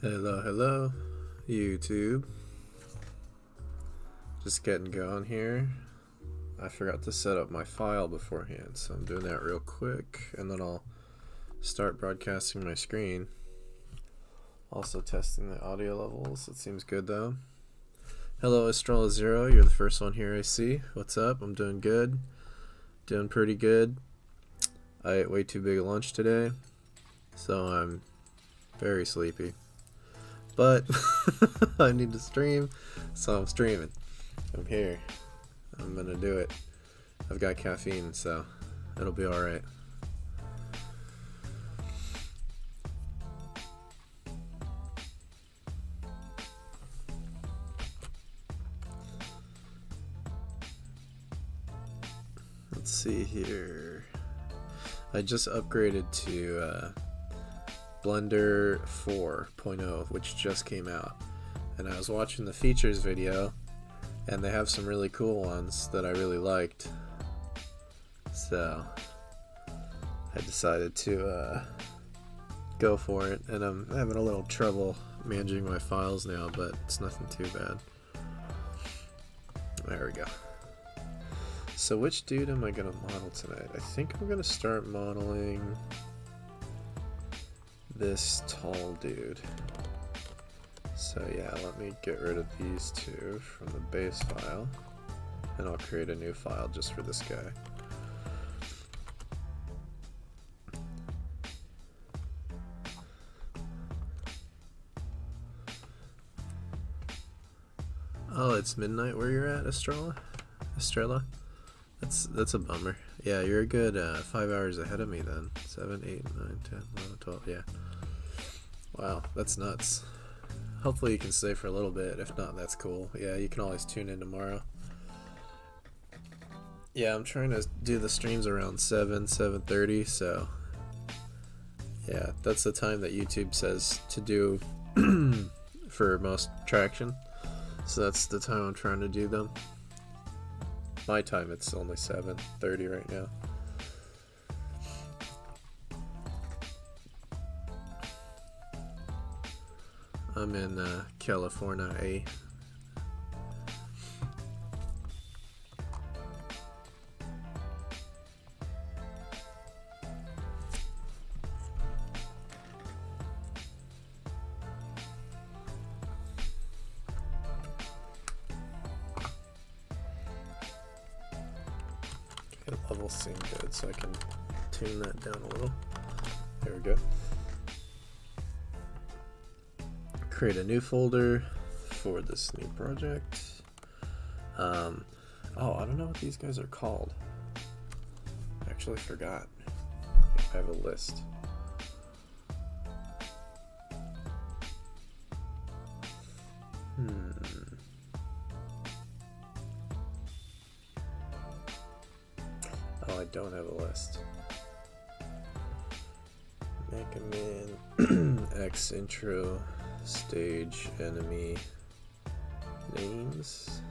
Hello, YouTube. Just getting going here. I forgot to set up my file beforehand, so I'm doing that real quick, and then I'll start broadcasting my screen. Also testing the audio levels. It seems good though. Hello, Estrella Zero. You're the first one here I see. What's up? I'm doing good. Doing pretty good. I ate way too big a lunch today, so I'm very sleepy. But I need to stream, so I'm streaming. I'm here. I'm gonna do it. I've got caffeine, so it'll be alright. Let's see here. I just upgraded to Blender 4.0, which just came out, and I was watching the features video, and they have some really cool ones that I really liked, so I decided to go for it. And I'm having a little trouble managing my files now, but it's nothing too bad. There we go. So which dude am I gonna model tonight? I think I'm gonna start modeling this tall dude. So yeah, let me get rid of these two from the base file, and I'll create a new file just for this guy. Oh, it's midnight where you're at, Estrella? That's a bummer. Yeah, you're a good 5 hours ahead of me then. 7, 8, 9, 10, 11, 12, yeah. Wow, that's nuts. Hopefully you can stay for a little bit. If not, that's cool. Yeah, you can always tune in tomorrow. Yeah, I'm trying to do the streams around 7, 7:30, so yeah, that's the time that YouTube says to do for most traction. So that's the time I'm trying to do them. My time, it's only 7:30 right now. I'm in California. Okay, levels seem good, so I can tune that down a little. There we go. Create a new folder for this new project. Oh, I don't know what these guys are called. I actually forgot. I have a list. Oh, I don't have a list. Megaman X intro stage enemy names.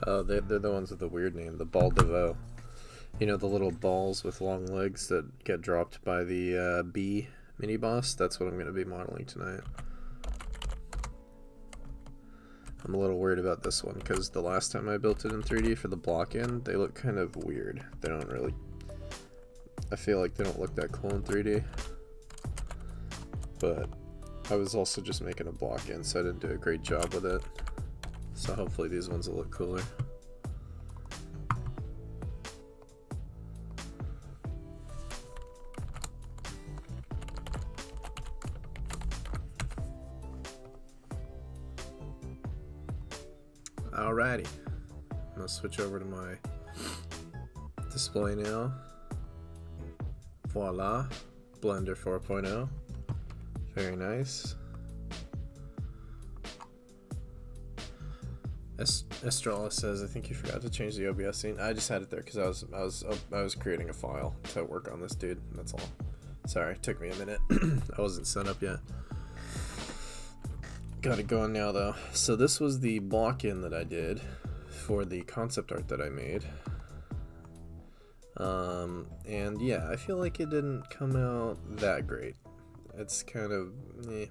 Oh, they're the ones with the weird name, the Ball DeVoe. You know, the little balls with long legs that get dropped by the bee mini boss? That's what I'm going to be modeling tonight. I'm a little worried about this one because the last time I built it in 3D for the block in, they look kind of weird. They don't really... I feel like they don't look that cool in 3D. But I was also just making a block in, so I didn't do a great job with it. So hopefully these ones will look cooler. Alrighty, I'm gonna switch over to my display now. Voila, Blender 4.0. Very nice. Estrella says, I think you forgot to change the OBS scene. I just had it there because I was creating a file to work on this dude. That's all. Sorry, it took me a minute. I wasn't set up yet. Got it going now though. So this was the block-in that I did for the concept art that I made. And yeah, I feel like it didn't come out that great. It's kind of, eh.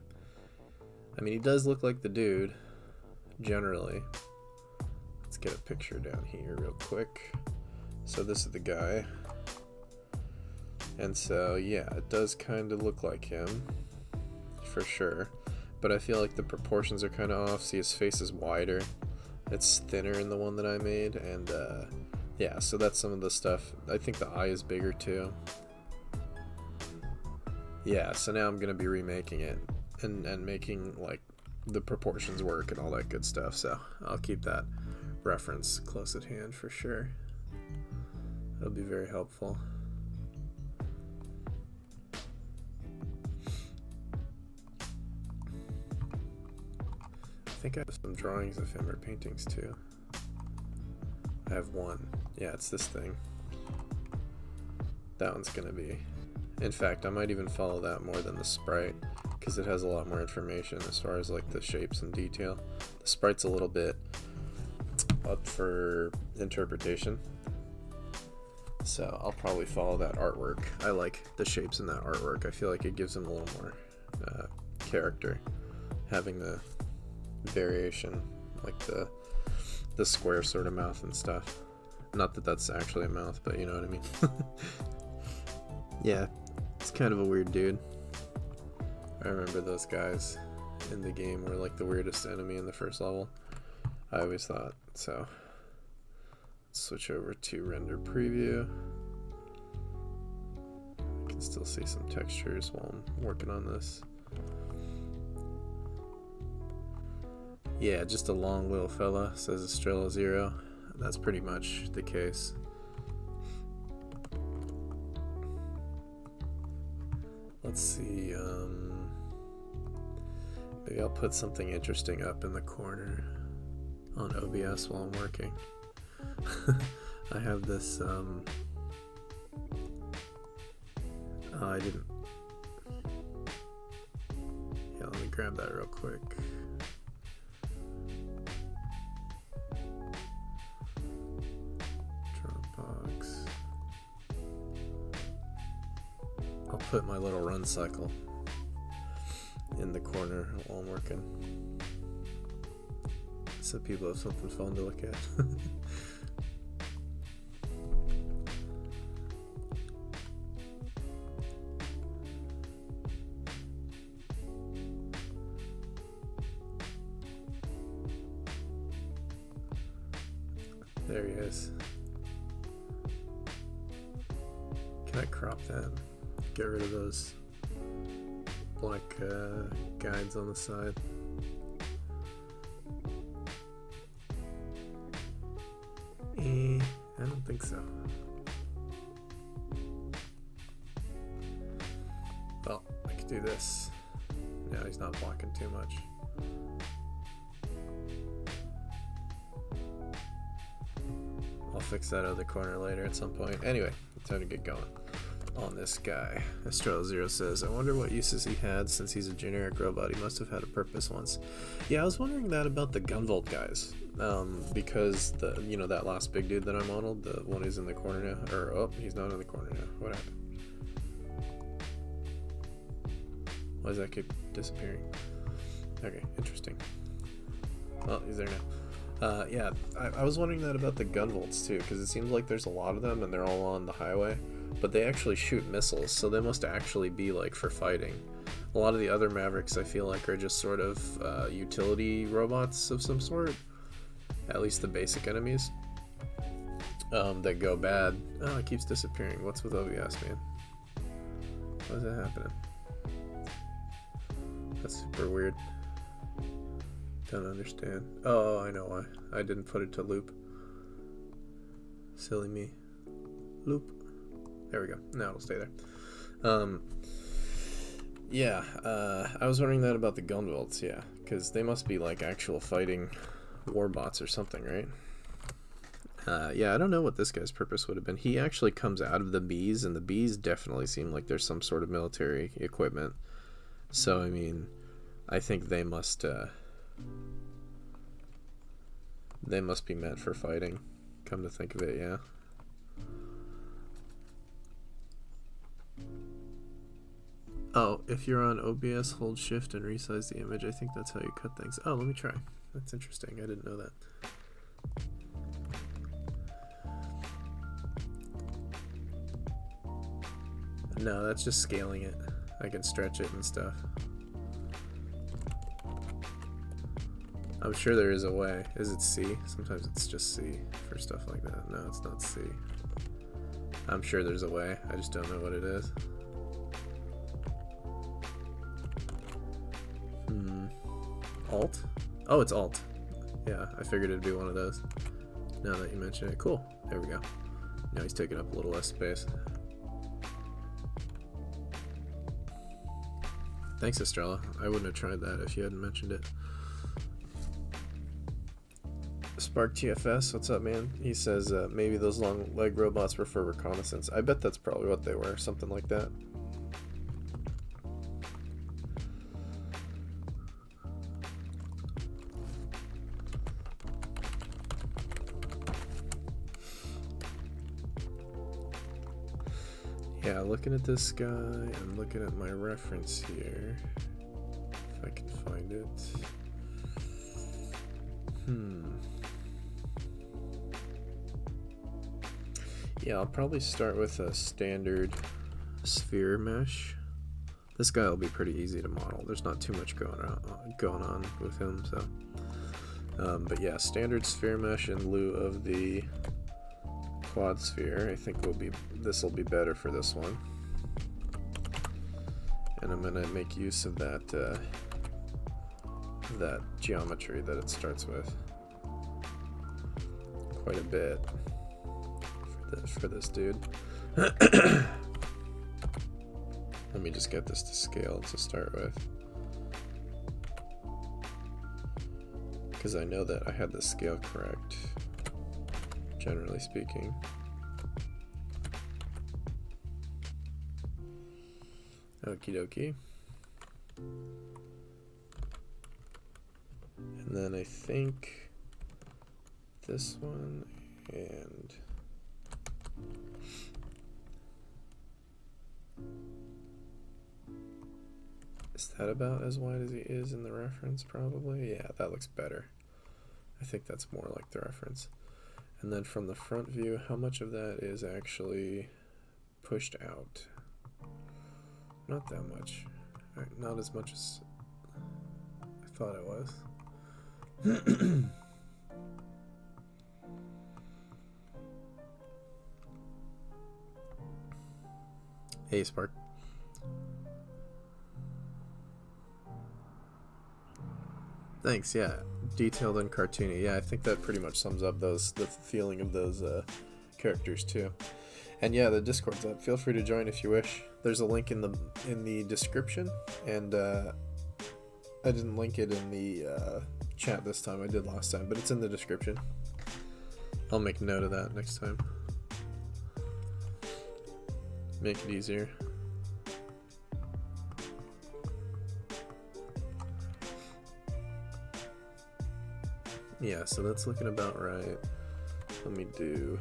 I mean, he does look like the dude, generally. Let's get a picture down here real quick. So this is the guy. And so, yeah, it does kind of look like him, for sure. But I feel like the proportions are kind of off. See, his face is wider. It's thinner in the one that I made, and yeah, so that's some of the stuff. I think the eye is bigger too. Yeah, so now I'm going to be remaking it and making like the proportions work and all that good stuff. So I'll keep that reference close at hand for sure. That'll be very helpful. I think I have some drawings of him or paintings too. I have one. Yeah, it's this thing. That one's gonna be. In fact, I might even follow that more than the sprite because it has a lot more information as far as like the shapes and detail. The sprite's a little bit up for interpretation, so I'll probably follow that artwork. I like the shapes in that artwork. I feel like it gives them a little more character, having the variation, like the square sort of mouth and stuff. Not that that's actually a mouth, but you know what I mean. Yeah, it's kind of a weird dude. I remember those guys in the game were like the weirdest enemy in the first level, I always thought. So let's switch over to render preview. I can still see some textures while I'm working on this. Yeah, just a long little fella, says Estrella 0. That's pretty much the case. Let's see, maybe I'll put something interesting up in the corner on OBS while I'm working. I have this, oh, I didn't. Yeah, let me grab that real quick. I'll put my little run cycle in the corner while I'm working, so people have something fun to look at. There he is. Can I crop that? Get rid of those black guides on the side. I don't think so. Well, I could do this. Now he's not blocking too much. I'll fix that other corner later at some point. Anyway, time to get going on this guy. Estrella 0 says, I wonder what uses he had since he's a generic robot. He must have had a purpose once. Yeah, I was wondering that about the Gunvolt guys. Because the, you know, that last big dude that I modeled, the one who's in the corner now, or oh, he's not in the corner now. What happened? Why does that keep disappearing? Okay, interesting. Well, he's there now. Yeah, I was wondering that about the Gunvolts too, because it seems like there's a lot of them and they're all on the highway. But they actually shoot missiles, so they must actually be like for fighting. A lot of the other Mavericks I feel like are just sort of utility robots of some sort. At least the basic enemies that go bad. Oh, it keeps disappearing. What's with OBS, man? Why is that happening? That's super weird. Don't understand. Oh, I know why. I didn't put it to loop. Silly me. Loop. There we go. Now it'll stay there. Yeah, I was wondering that about the Gunvolts, yeah, because they must be like actual fighting warbots or something, right? Yeah, I don't know what this guy's purpose would have been. He actually comes out of the bees, and the bees definitely seem like there's some sort of military equipment. So, I mean, I think they must be meant for fighting. Come to think of it, yeah. Oh, if you're on OBS, hold shift and resize the image. I think that's how you cut things. Oh, let me try. That's interesting. I didn't know that. No, that's just scaling it. I can stretch it and stuff. I'm sure there is a way. Is it C? Sometimes it's just C for stuff like that. No, it's not C. I'm sure there's a way. I just don't know what it is. Alt? Oh, it's Alt. Yeah, I figured it'd be one of those. Now that you mention it. Cool. There we go. Now he's taking up a little less space. Thanks, Estrella. I wouldn't have tried that if you hadn't mentioned it. Spark TFS, what's up, man? He says maybe those long leg robots were for reconnaissance. I bet that's probably what they were, something like that. Yeah, looking at this guy, I'm looking at my reference here. If I can find it. Yeah, I'll probably start with a standard sphere mesh. This guy will be pretty easy to model. There's not too much going on with him, so. But yeah, standard sphere mesh in lieu of the quad sphere. I think this will be better for this one. And I'm gonna make use of that geometry that it starts with quite a bit for this dude. Let me just get this to scale to start with, because I know that I had the scale correct, generally speaking. Okie dokie. And then I think this one and is that about as wide as he is in the reference? Probably. Yeah, that looks better. I think that's more like the reference. And then from the front view, how much of that is actually pushed out? Not that much. Not as much as I thought it was. Hey, Spark. Thanks, yeah. Detailed and cartoony. Yeah, I think that pretty much sums up the feeling of those characters too. And yeah, the Discord's up. Feel free to join if you wish. There's a link in the description, and I didn't link it in the chat this time. I did last time, but it's in the description. I'll make note of that next time. Make it easier. Yeah, so that's looking about right. Let me do...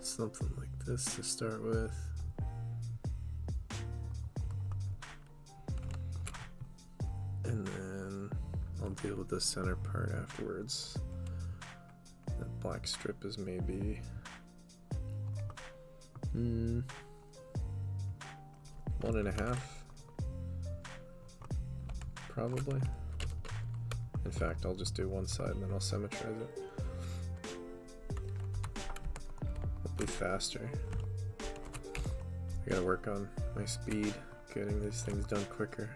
something like this to start with. And then I'll deal with the center part afterwards. That black strip is maybe 1.5, probably. In fact, I'll just do one side and then I'll symmetrize it. It'll be faster. I gotta work on my speed, getting these things done quicker.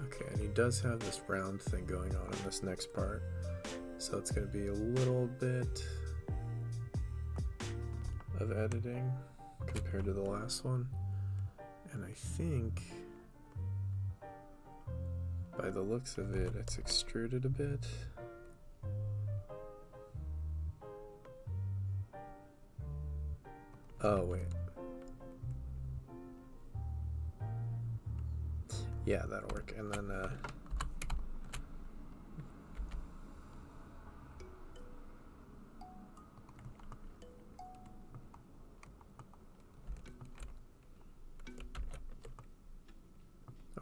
Okay, and he does have this round thing going on in this next part, so it's gonna be a little bit of editing compared to the last one. And I think by the looks of it, it's extruded a bit. Oh, wait. Yeah, that'll work. And then,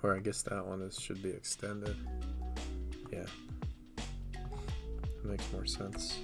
or I guess that one should be extended. Yeah. That makes more sense.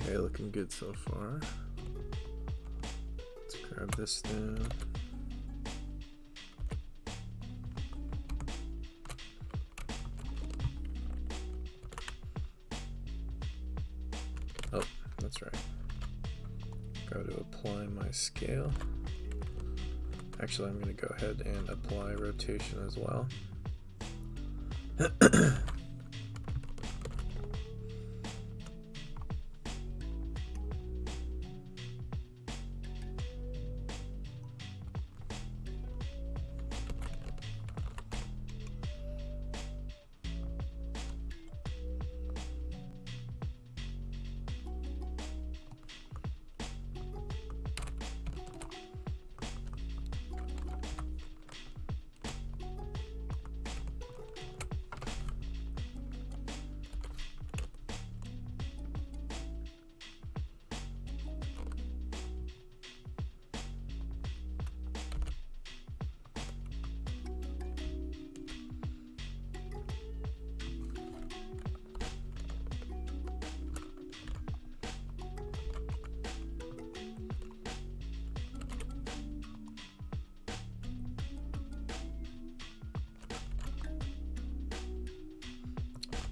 Okay, looking good so far. Let's grab this down. Oh, that's right. Go to apply my scale. Actually, I'm going to go ahead and apply rotation as well.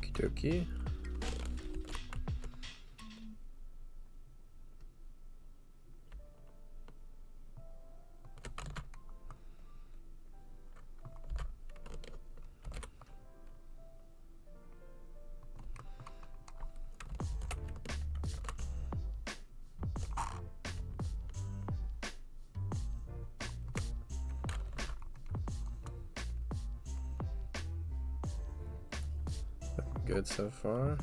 Okie dokie. Good so far.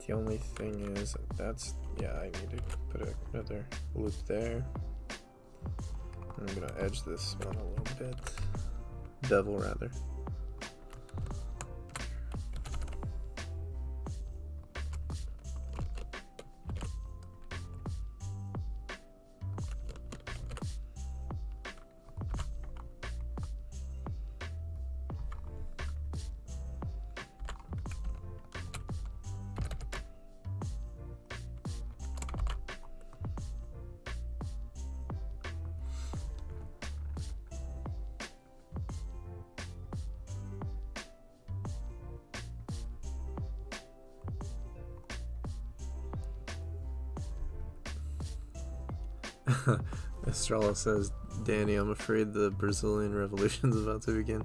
The only thing is that's, yeah, I need to put another loop there. I'm gonna edge this one a little bit. Bevel rather. Estrella says, Danny, I'm afraid the Brazilian Revolution is about to begin.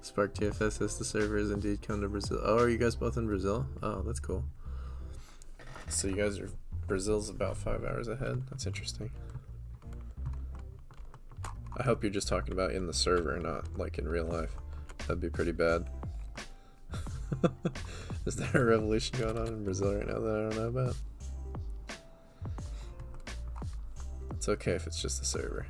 Spark TFS has the servers indeed come to Brazil. Oh, are you guys both in Brazil? Oh, that's cool. So you guys are, Brazil's about 5 hours ahead? That's interesting. I hope you're just talking about in the server, not like in real life. That'd be pretty bad. Is there a revolution going on in Brazil right now that I don't know about? It's okay if it's just the server.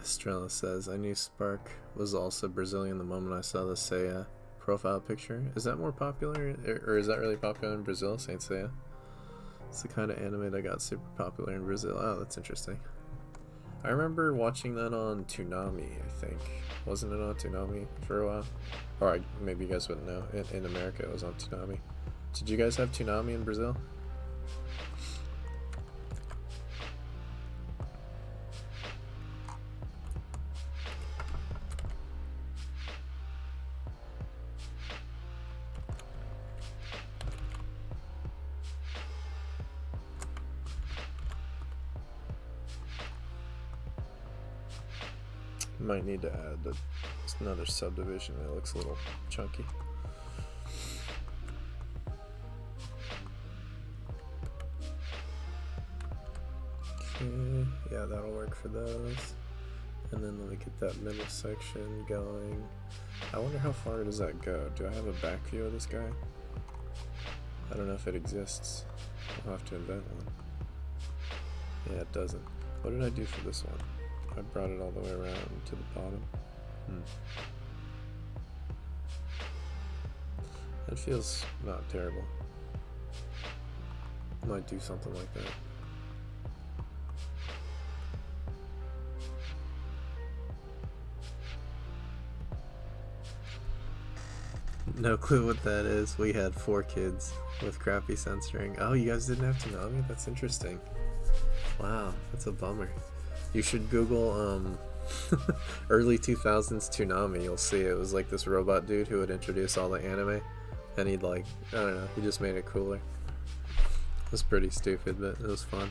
Estrella says, I knew Spark was also Brazilian the moment I saw the Seiya profile picture. Is that more popular, or is that really popular in Brazil, Saint Seiya? It's the kind of anime that got super popular in Brazil. Oh, that's interesting. I remember watching that on Toonami, I think. Wasn't it on Toonami for a while? Or maybe you guys wouldn't know. In America, it was on Toonami. Did you guys have Toonami in Brazil? Might need to add another subdivision that looks a little chunky. Okay, yeah, that'll work for those. And then let me get that middle section going. I wonder how far does that go? Do I have a back view of this guy? I don't know if it exists. I'll have to invent one. Yeah, it doesn't. What did I do for this one? I brought it all the way around to the bottom. That feels not terrible. Might do something like that. No clue what that is. We had 4 kids with crappy censoring. Oh, you guys didn't have Toonami? That's interesting. Wow, that's a bummer. You should Google early 2000s Toonami. You'll see it was like this robot dude who would introduce all the anime, and he'd like, I don't know, he just made it cooler. It was pretty stupid, but it was fun.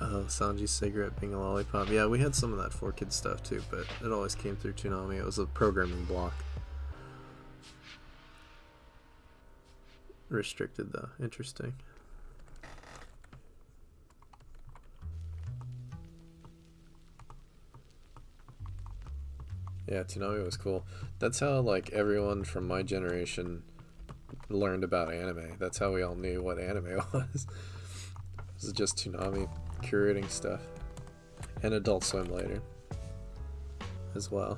Oh, Sanji's cigarette being a lollipop. Yeah, we had some of that 4Kids stuff too, but it always came through Toonami. It was a programming block. Restricted though. Interesting. Yeah, Toonami was cool. That's how like everyone from my generation learned about anime. That's how we all knew what anime was. It was just Toonami curating stuff. And Adult Swim later as well.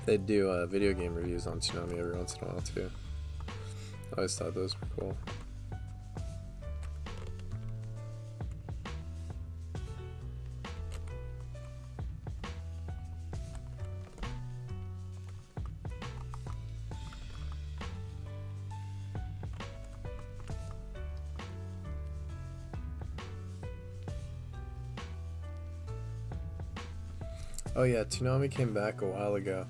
They do video game reviews on Toonami every once in a while too. I always thought those were cool. Oh yeah, Toonami came back a while ago.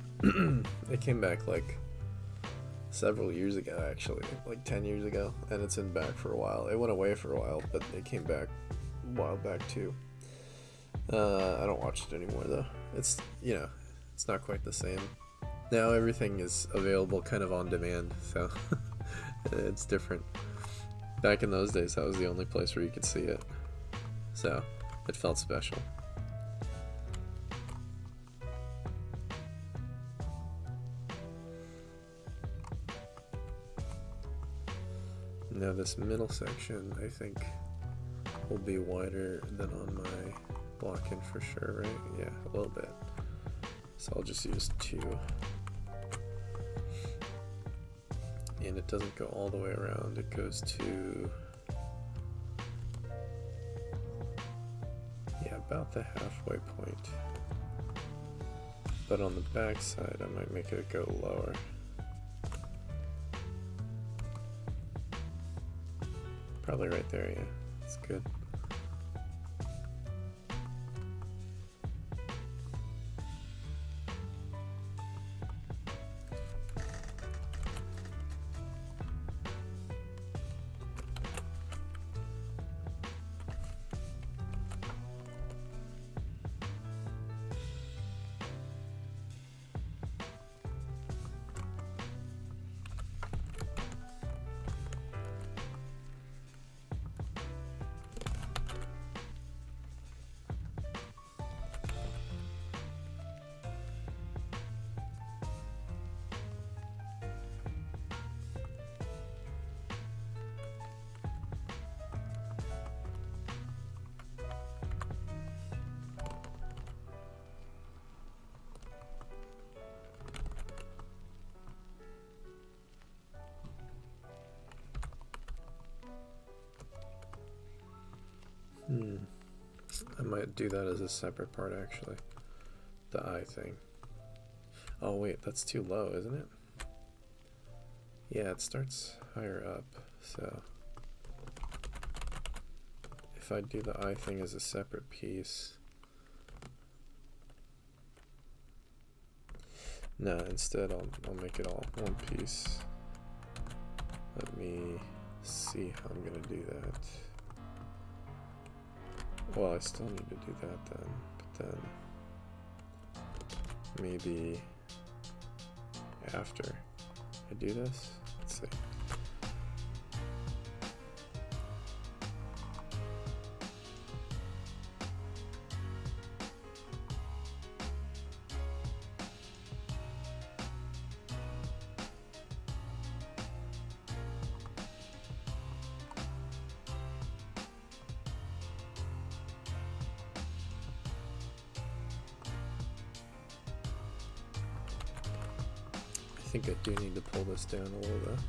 It came back like several years ago, actually, like 10 years ago, and it's been back for a while. It went away for a while, but it came back a while back too. I don't watch it anymore though. It's, you know, it's not quite the same. Now everything is available kind of on demand, so it's different. Back in those days, that was the only place where you could see it, so it felt special. Now this middle section, I think, will be wider than on my block-in for sure, right? Yeah, a little bit. So I'll just use 2. And it doesn't go all the way around, it goes to, yeah, about the halfway point. But on the back side, I might make it go lower. Probably right there, yeah, that's good. I might do that as a separate part actually. The eye thing. Oh wait, that's too low, isn't it? Yeah, it starts higher up, so if I do the eye thing as a separate piece. No, instead I'll make it all one piece. Let me see how I'm gonna do that. Well, I still need to do that then, but then maybe after I do this, let's see. I think I do need to pull this down a little bit.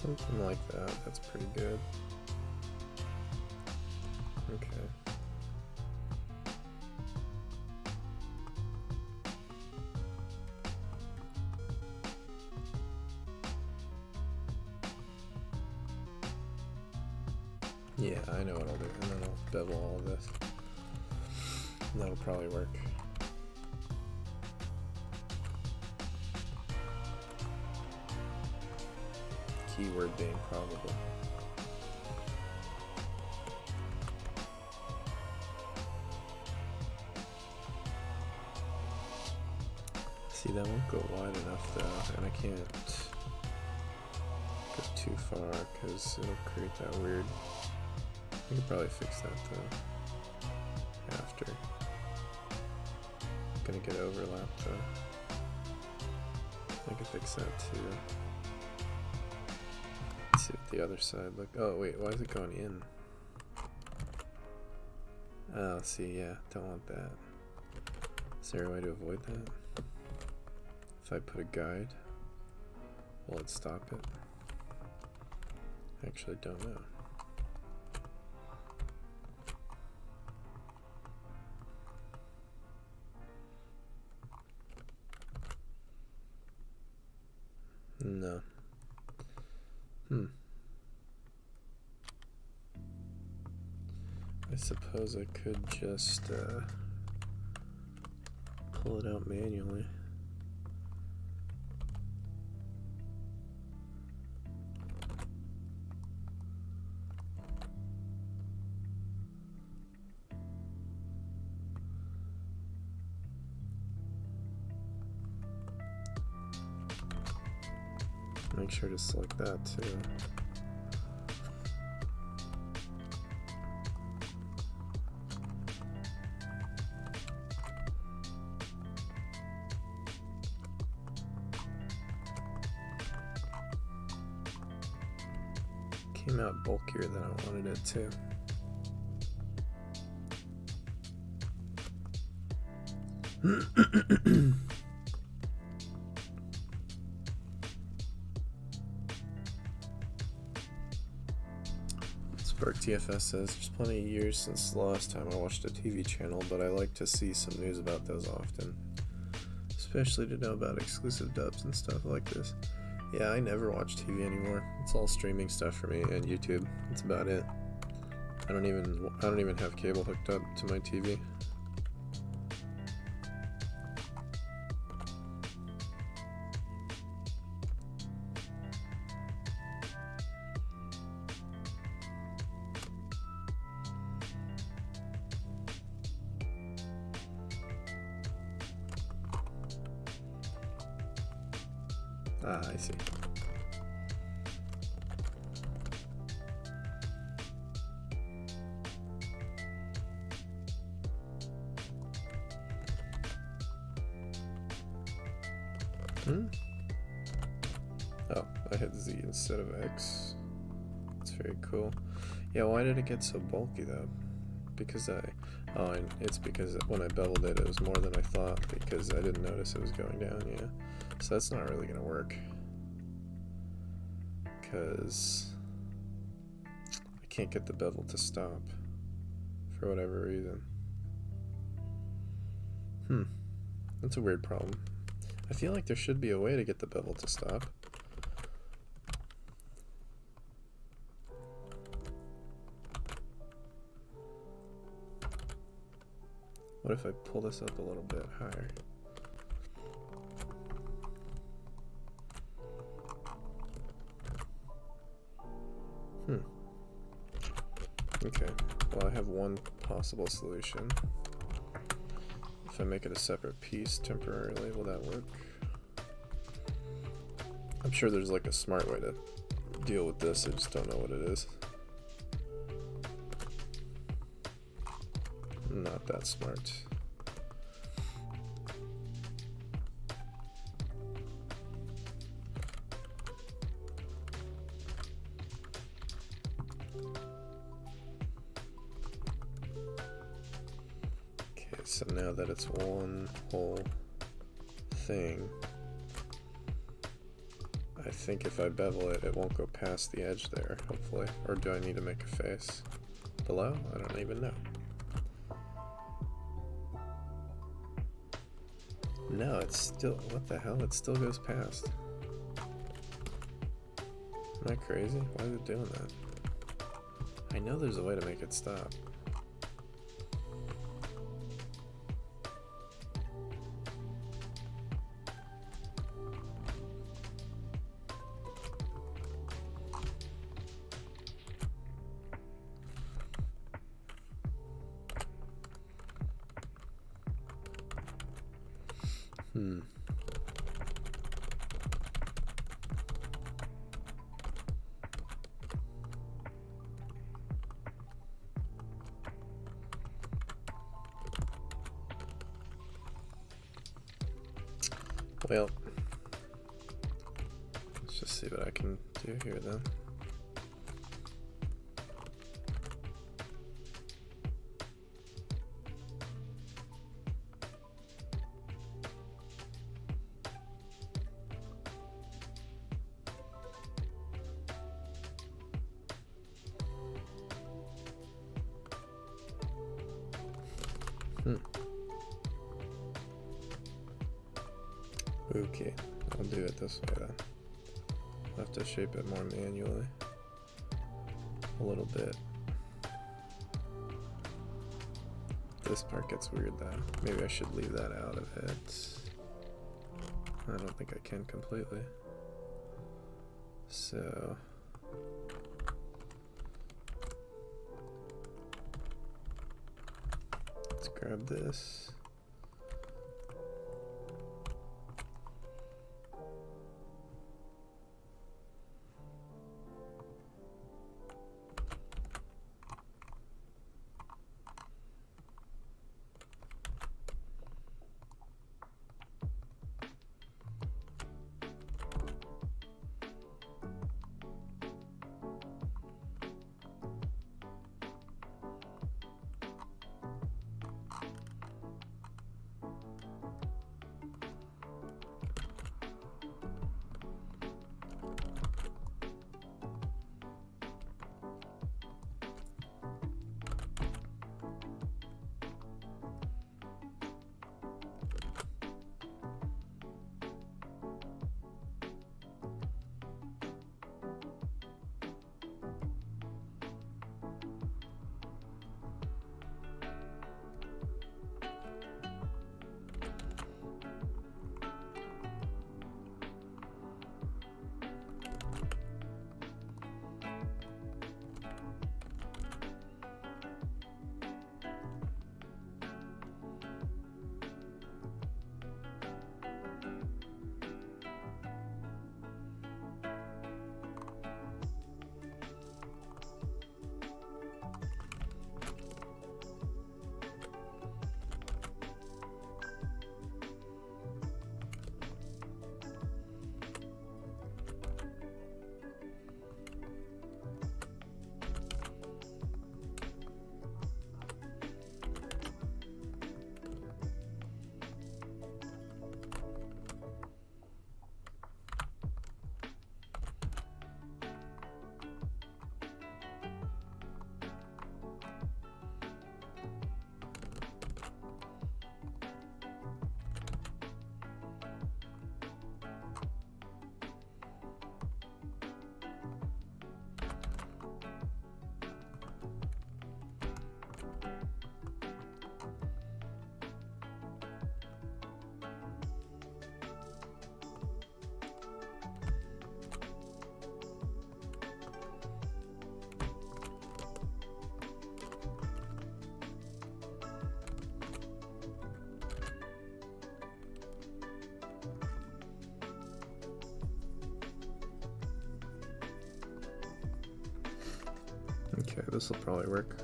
Something like that, that's pretty good. Okay. Yeah, I know what I'll do, and then I'll bevel all of this. And that'll probably work. Keyword being probable. See, that won't go wide enough though, and I can't go too far because it'll create that weird. I could probably fix that though after. Gonna get overlap though. I could fix that too. Let's see what the other side look. Oh wait, why is it going in? Oh, see, yeah, don't want that. Is there a way to avoid that? If I put a guide, will it stop it? I actually don't know. No. I suppose I could just pull it out manually. Make sure to select that too. Came out bulkier than I wanted it to. Spark TFS says, there's plenty of years since the last time I watched a TV channel, but I like to see some news about those often. Especially to know about exclusive dubs and stuff like this. Yeah, I never watch TV anymore. It's all streaming stuff for me and YouTube. That's about it. I don't even have cable hooked up to my TV. Ah, I see. Oh, I hit Z instead of X. That's very cool. Yeah, why did it get so bulky though? Because it's because when I beveled it, it was more than I thought because I didn't notice it was going down, yeah. So that's not really gonna work. Because I can't get the bevel to stop for whatever reason. That's a weird problem. I feel like there should be a way to get the bevel to stop. What if I pull this up a little bit higher? Okay, well I have one possible solution. If I make it a separate piece temporarily, will that work? I'm sure there's like a smart way to deal with this, I just don't know what it is. Not that smart. So now that it's one whole thing, I think if I bevel it, it won't go past the edge there, hopefully. Or do I need to make a face below? I don't even know. No, it's still, what the hell? It still goes past. Am I crazy? Why is it doing that? I know there's a way to make it stop. Well, let's just see what I can do here then. Okay, I'll do it this way then. I'll have to shape it more manually. A little bit. this part gets weird though. Maybe I should leave that out of it. I don't think I can completely. So let's grab this. Okay, this will probably work.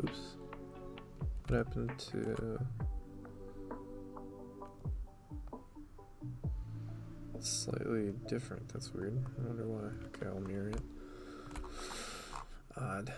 Oops. What happened to... It's slightly different, that's weird. I wonder why. Okay, I'll mirror it. Odd.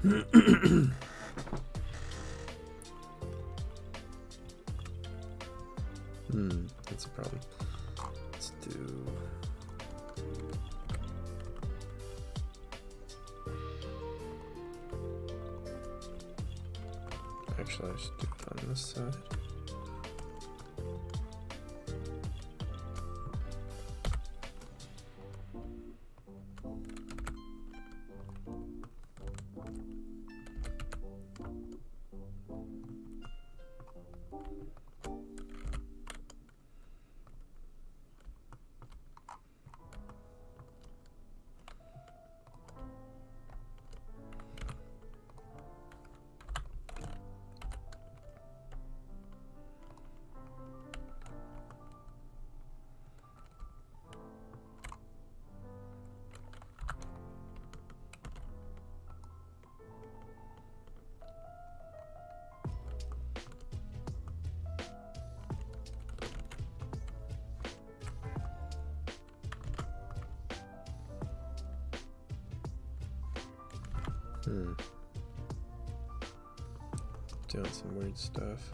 That's a problem. Let's do... Actually, I should do it on this side. Doing some weird stuff.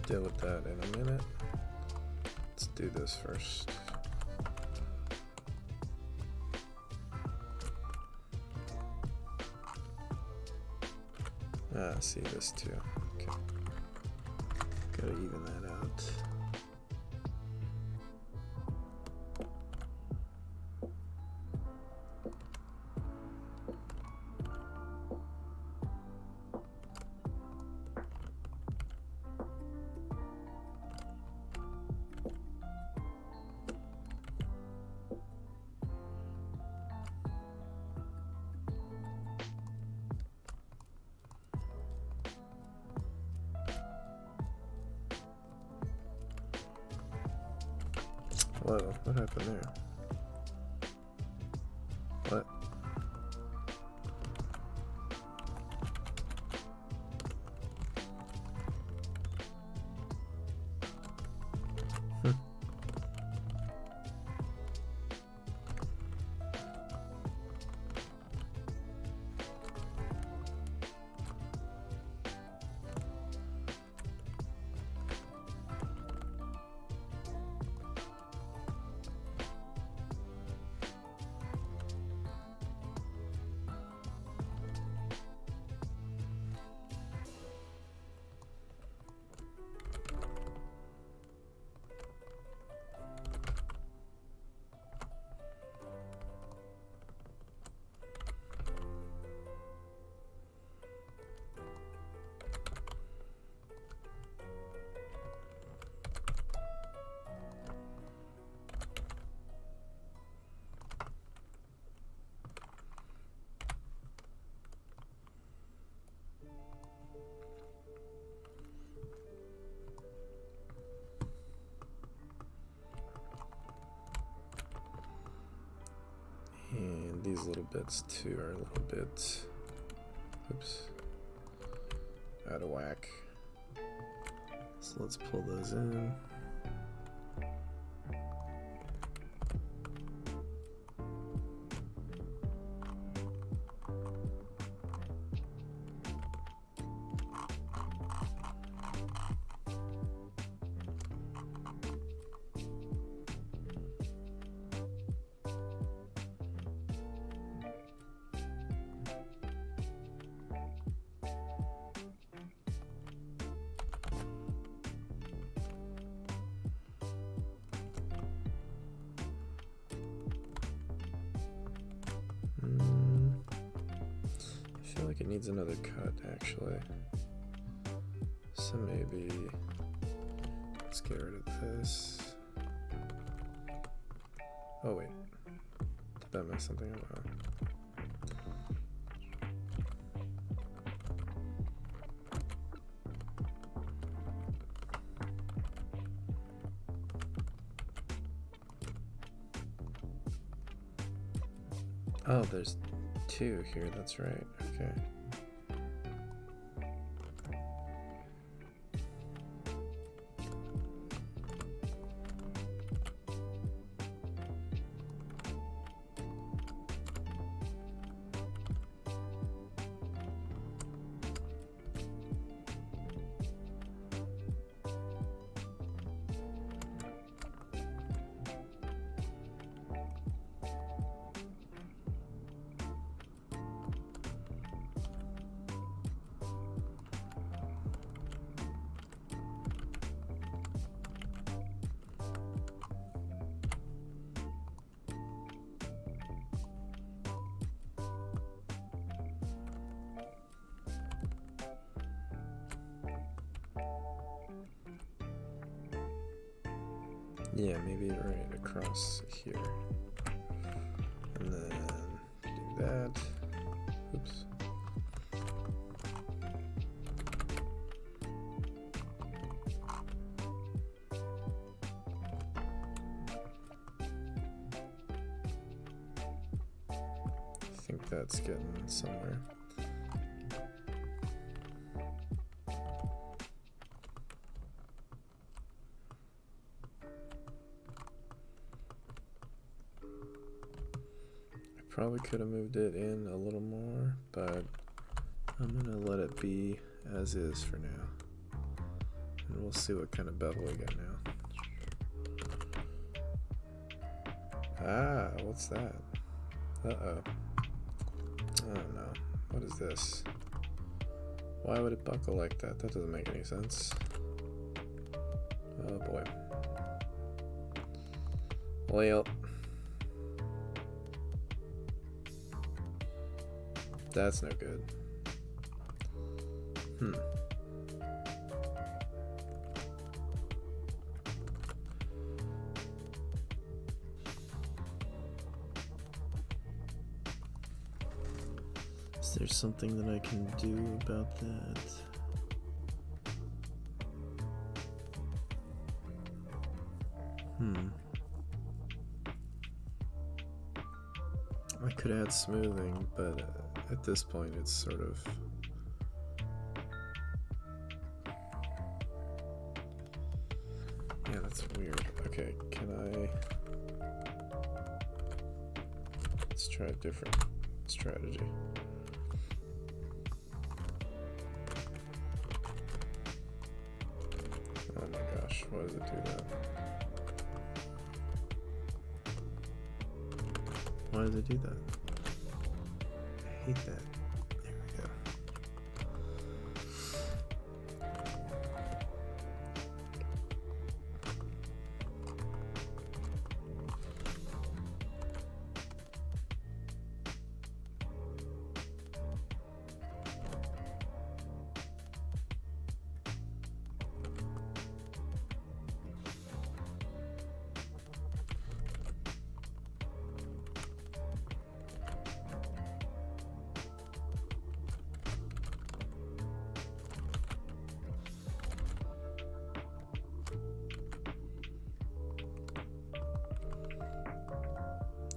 Deal with that in a minute. Let's do this first. See this too. Okay. Gotta even that out. Whoa, what happened there? What? And these little bits too are a little bit, oops, out of whack. So let's pull those in. I feel like it needs another cut actually. So maybe let's get rid of this. Oh wait, did I mess something up? Oh, there's two here, that's right, okay. Yeah, maybe right across here. And then do that. Oops. I think that's getting somewhere. Probably could have moved it in a little more, but I'm gonna let it be as is for now. And we'll see what kind of bevel we got now. Ah, what's that? Uh-oh. Oh no. What is this? Why would it buckle like that? That doesn't make any sense. Oh boy. Well, that's no good. Is there something that I can do about that? I could add smoothing, but at this point it's sort of... Yeah, that's weird. Okay, can I... Let's try a different strategy. Oh my gosh, why does it do that? Why does it do that? I hate that. There we go.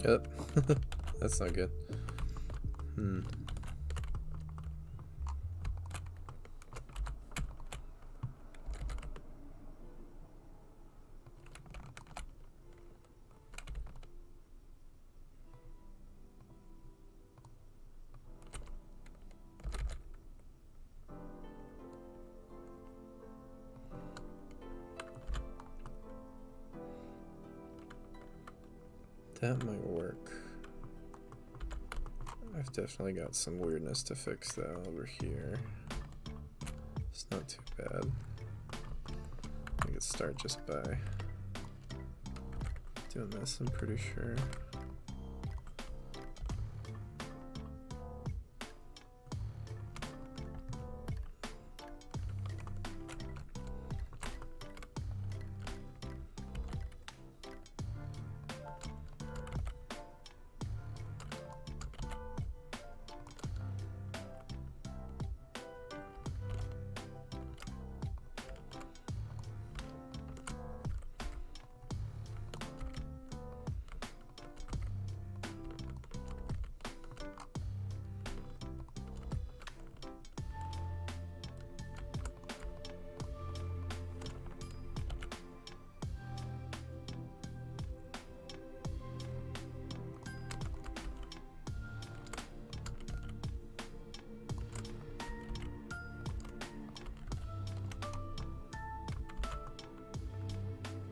Yep, that's not good. That might work. I've definitely got some weirdness to fix though over here. It's not too bad. I could start just by doing this, I'm pretty sure.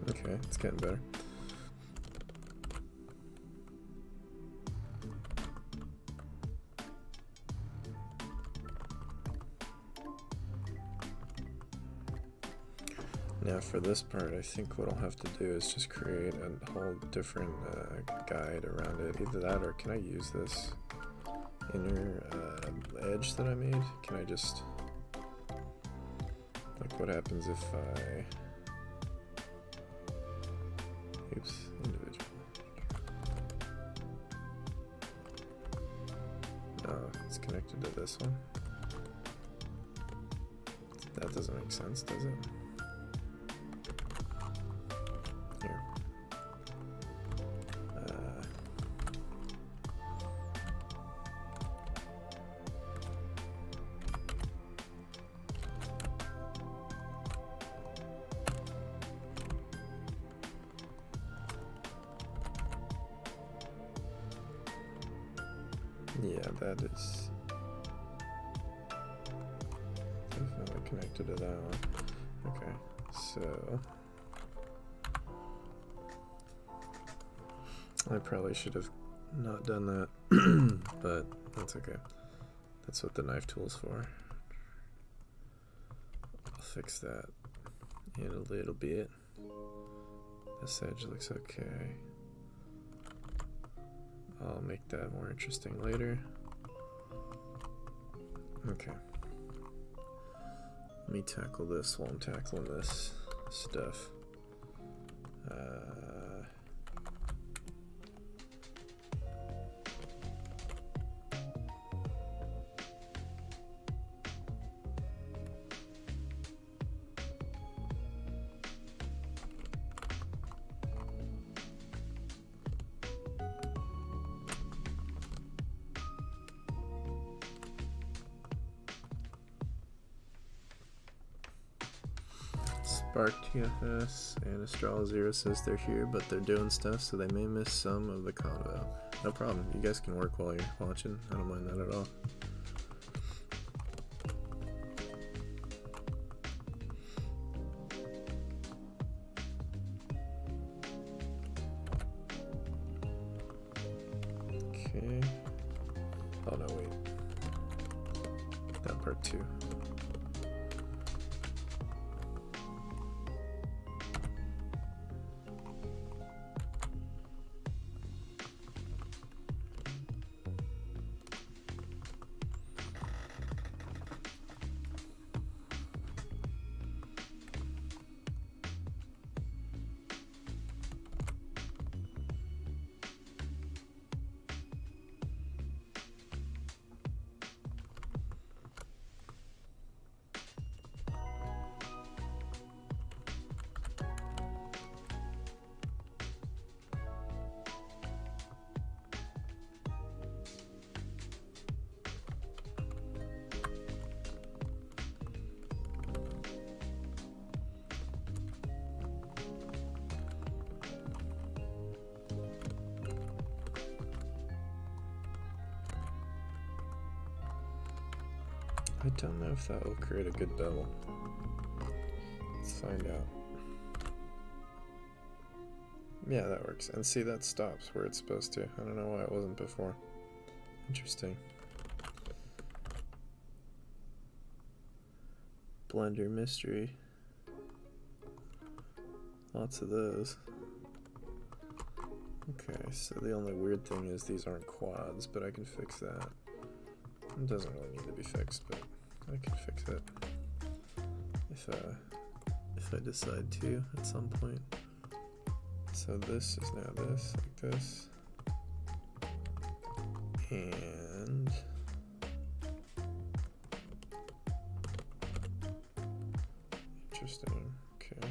Okay, it's getting better. Now for this part, I think what I'll have to do is just create a whole different guide around it. Either that, or can I use this inner edge that I made? Can I just, like, what happens if I this one. That doesn't make sense, does it? Here. Yeah, that is definitely connected to that one. Okay, so I probably should have not done that, but that's okay. That's what the knife tool's for. I'll fix that in a little bit. This edge looks okay. I'll make that more interesting later. Okay. Let me tackle this while I'm tackling this stuff. Spark TFS and Astral Zero says they're here, but they're doing stuff, so they may miss some of the convo. No problem. You guys can work while you're watching. I don't mind that at all. Okay. Oh no, wait. That part too. I don't know if that will create a good bevel. Let's find out. Yeah, that works. And see, that stops where it's supposed to. I don't know why it wasn't before. Interesting. Blender mystery. Lots of those. Okay, so the only weird thing is these aren't quads, but I can fix that. It doesn't really need to be fixed, but I can fix it if I decide to at some point. So this is now this, like this, and interesting. Okay.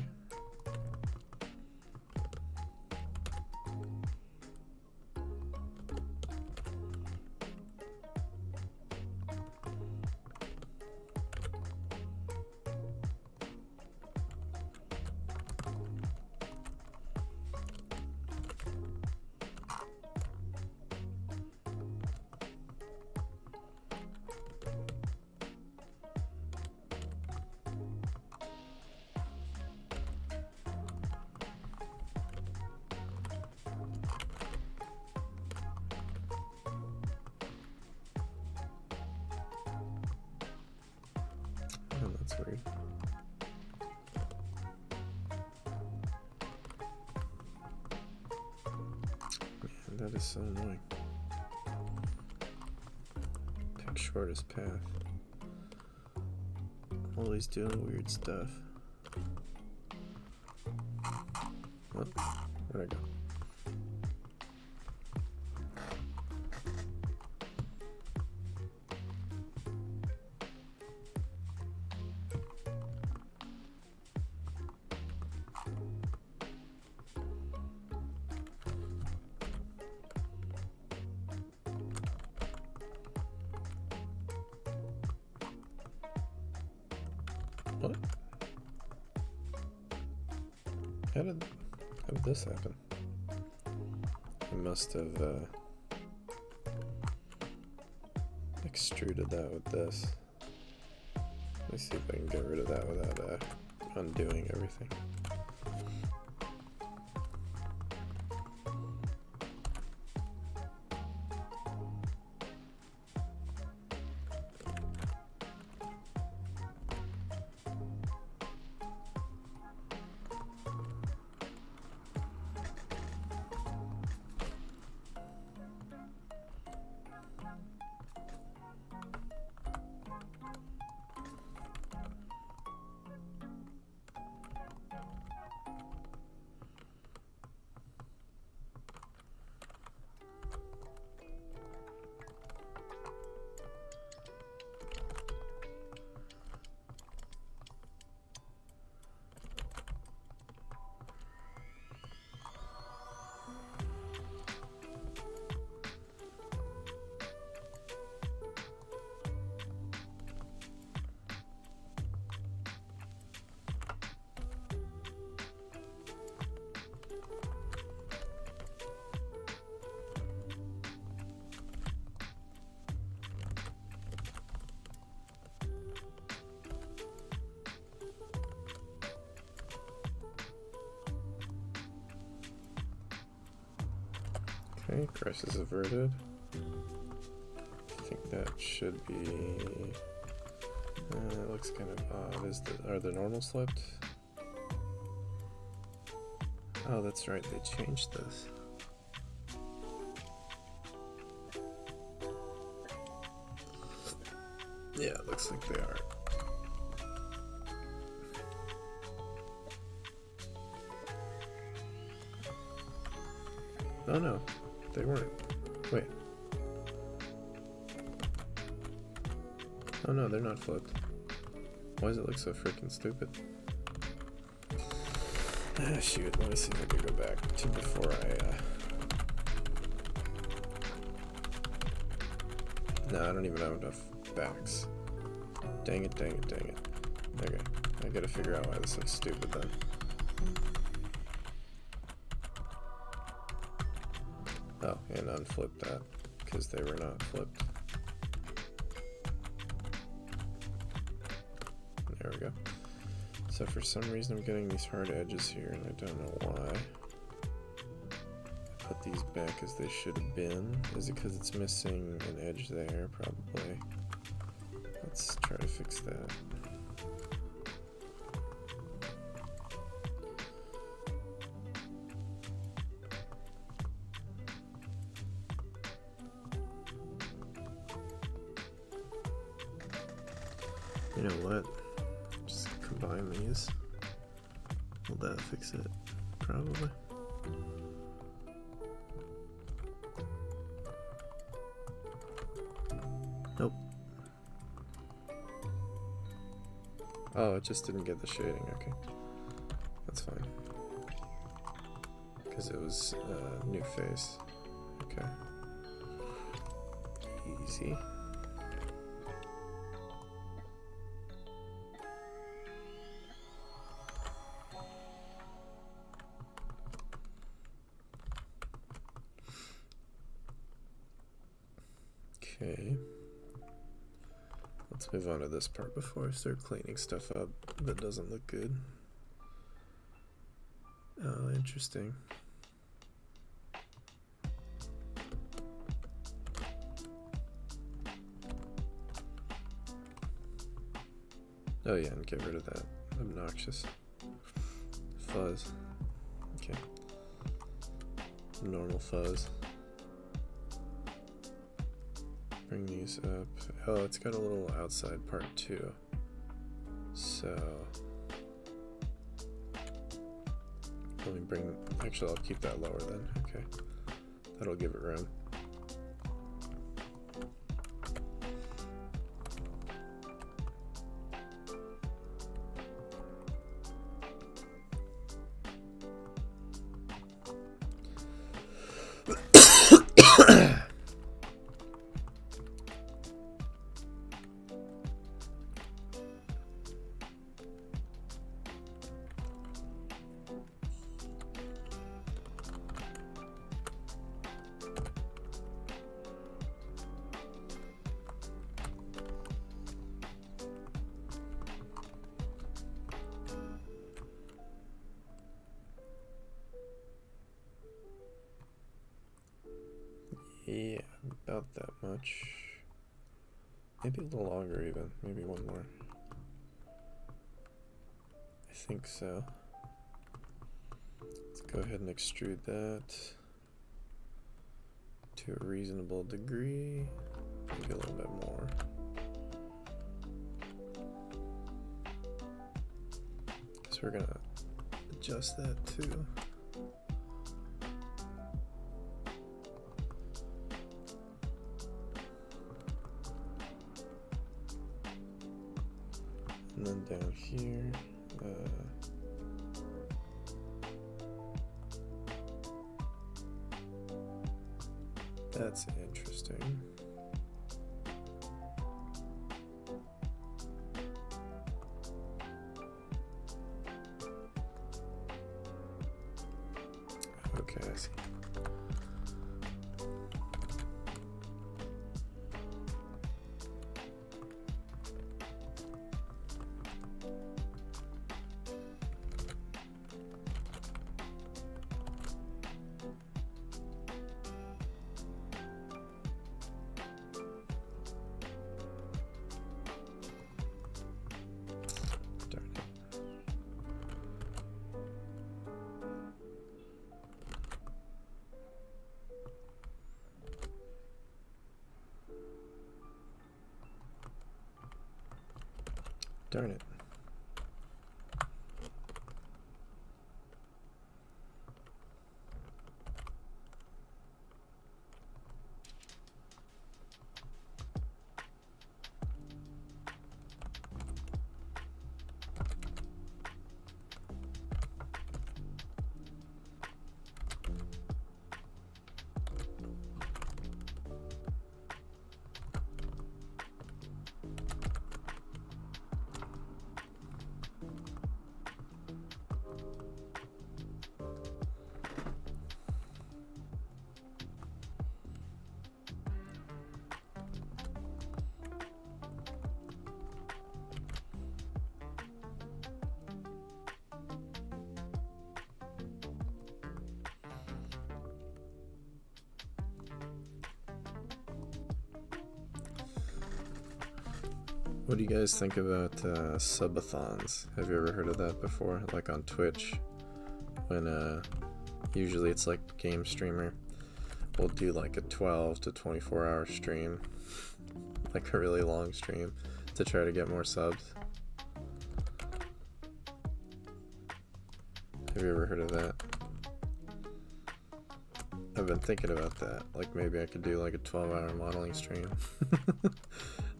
Oh, that's weird. Man, that is so annoying. Pick shortest path. Always doing weird stuff. Oh, where'd I go? What? How did this happen? I must have extruded that with this. Let me see if I can get rid of that without undoing everything. Okay, crisis averted. I think that should be. It looks kind of odd. Are the normals flipped? Oh, that's right. They changed this. Yeah, it looks like they are. Oh no. They weren't. Wait. Oh no, they're not flipped. Why does it look so freaking stupid? Ah, shoot. Let me see if I can go back to before I, No, I don't even have enough backs. Dang it, dang it, dang it. Okay. I gotta figure out why this looks stupid then. Oh, and unflip that, because they were not flipped. There we go. So for some reason I'm getting these hard edges here, and I don't know why. I put these back as they should have been. Is it because it's missing an edge there? Probably. Let's try to fix that. You know what? Just combine these. Will that fix it? Probably. Nope. Oh, it just didn't get the shading. Okay. That's fine. Because it was new face. Okay. Easy. Okay, let's move on to this part before I start cleaning stuff up that doesn't look good. Oh, interesting. Oh yeah, and get rid of that obnoxious fuzz. Okay, normal fuzz. Bring these up. Oh, it's got a little outside part too. So let me bring. Actually, I'll keep that lower then. Okay, that'll give it room. Yeah, about that much. Maybe a little longer even. Maybe one more. I think so. Let's go ahead and extrude that to a reasonable degree. Maybe a little bit more. So we're gonna adjust that too. And then down here, that's interesting. Okay, I see. Darn it. What do you guys think about subathons? Have you ever heard of that before? Like on Twitch, when usually it's like game streamer will do like a 12 to 24 hour stream, like a really long stream to try to get more subs. Have you ever heard of that? I've been thinking about that. Like maybe I could do like a 12-hour modeling stream.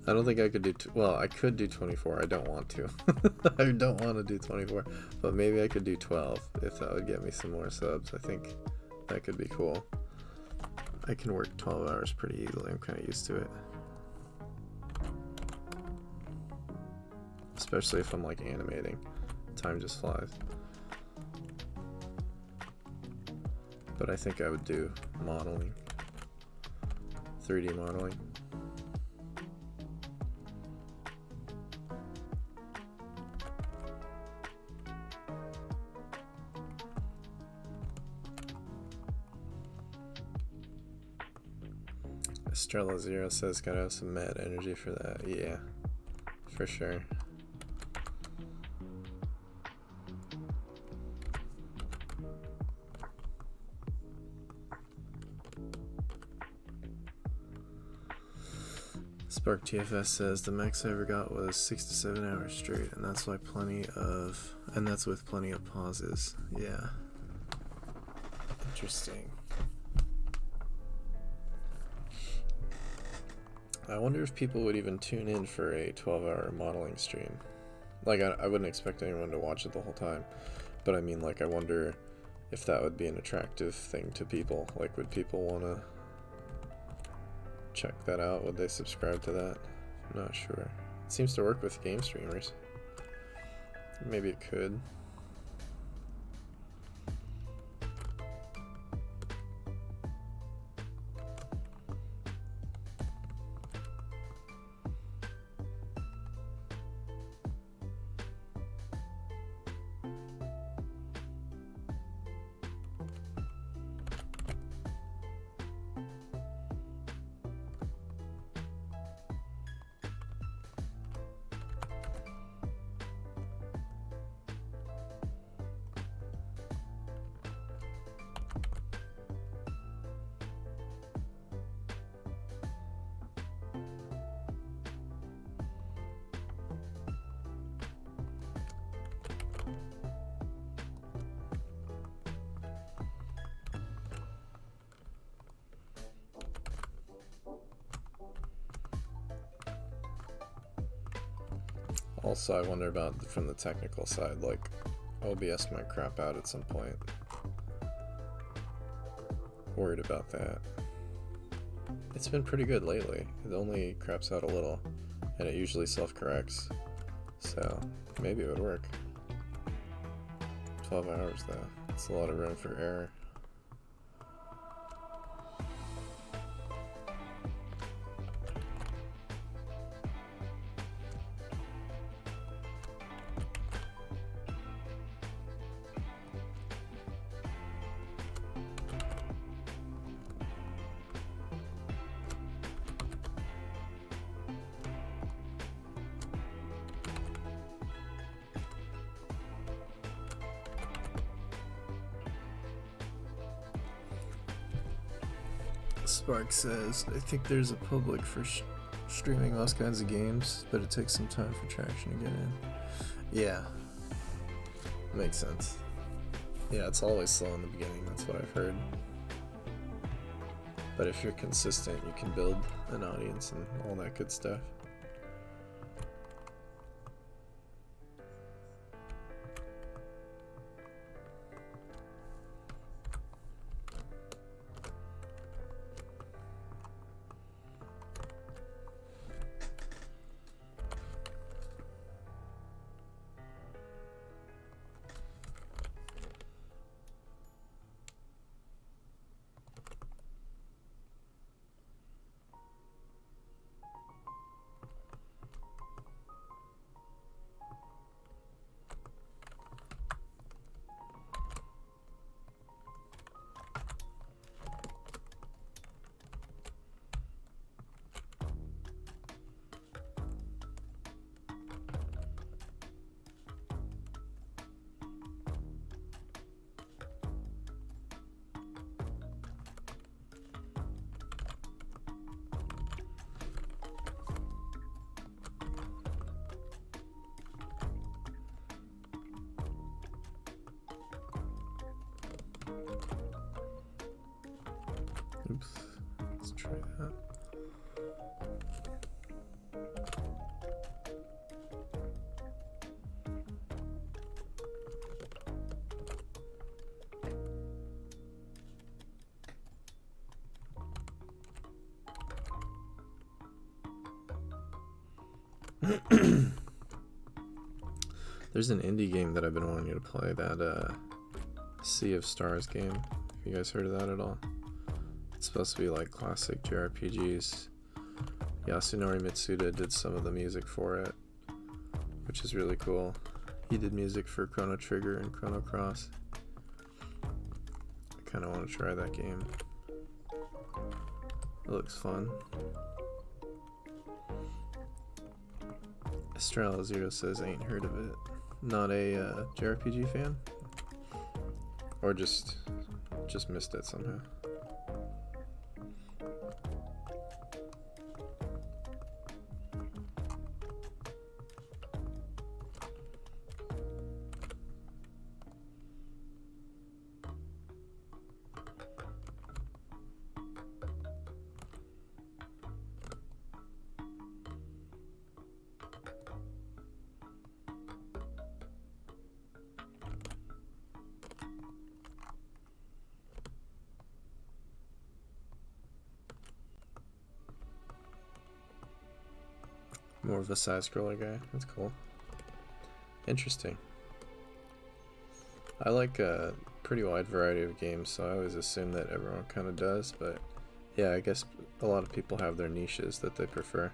I don't think I could do, well, I could do 24. I don't want to. I don't want to do 24, but maybe I could do 12 if that would get me some more subs. I think that could be cool. I can work 12 hours pretty easily. I'm kind of used to it. Especially if I'm like animating. Time just flies. But I think I would do modeling. 3D modeling. Estrella Zero says gotta have some mad energy for that. Yeah, for sure. Spark TFS says the max I ever got was 6 to 7 hours straight, and that's with plenty of pauses. Yeah. Interesting. I wonder if people would even tune in for a 12-hour modeling stream. Like, I wouldn't expect anyone to watch it the whole time, but I mean, like, I wonder if that would be an attractive thing to people. Like, would people want to check that out? Would they subscribe to that? I'm not sure. It seems to work with game streamers. Maybe it could. Also, I wonder about from the technical side, like OBS might crap out at some point. Worried about that. It's been pretty good lately. It only craps out a little, and it usually self-corrects. So maybe it would work. 12 hours though. It's a lot of room for error. Spark says, I think there's a public for streaming those kinds of games, but it takes some time for traction to get in. Yeah. Makes sense. Yeah, it's always slow in the beginning, that's what I've heard. But if you're consistent, you can build an audience and all that good stuff. Oops, let's try that. There's an indie game that I've been wanting you to play, that Sea of Stars game. Have you guys heard of that at all? It's supposed to be like classic JRPGs. Yasunori Mitsuda did some of the music for it, which is really cool. He did music for Chrono Trigger and Chrono Cross. I kind of want to try that game. It looks fun. Estrella Zero says ain't heard of it. Not a JRPG fan? Or just missed it somehow. More of a side-scroller guy. That's cool. Interesting. I like a pretty wide variety of games, so I always assume that everyone kind of does, but yeah, I guess a lot of people have their niches that they prefer.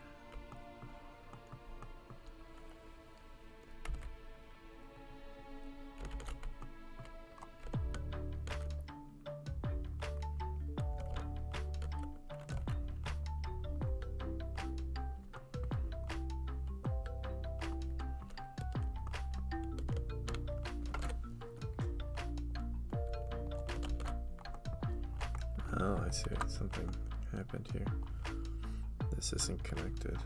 Oh, I see. Something happened here. This isn't connected.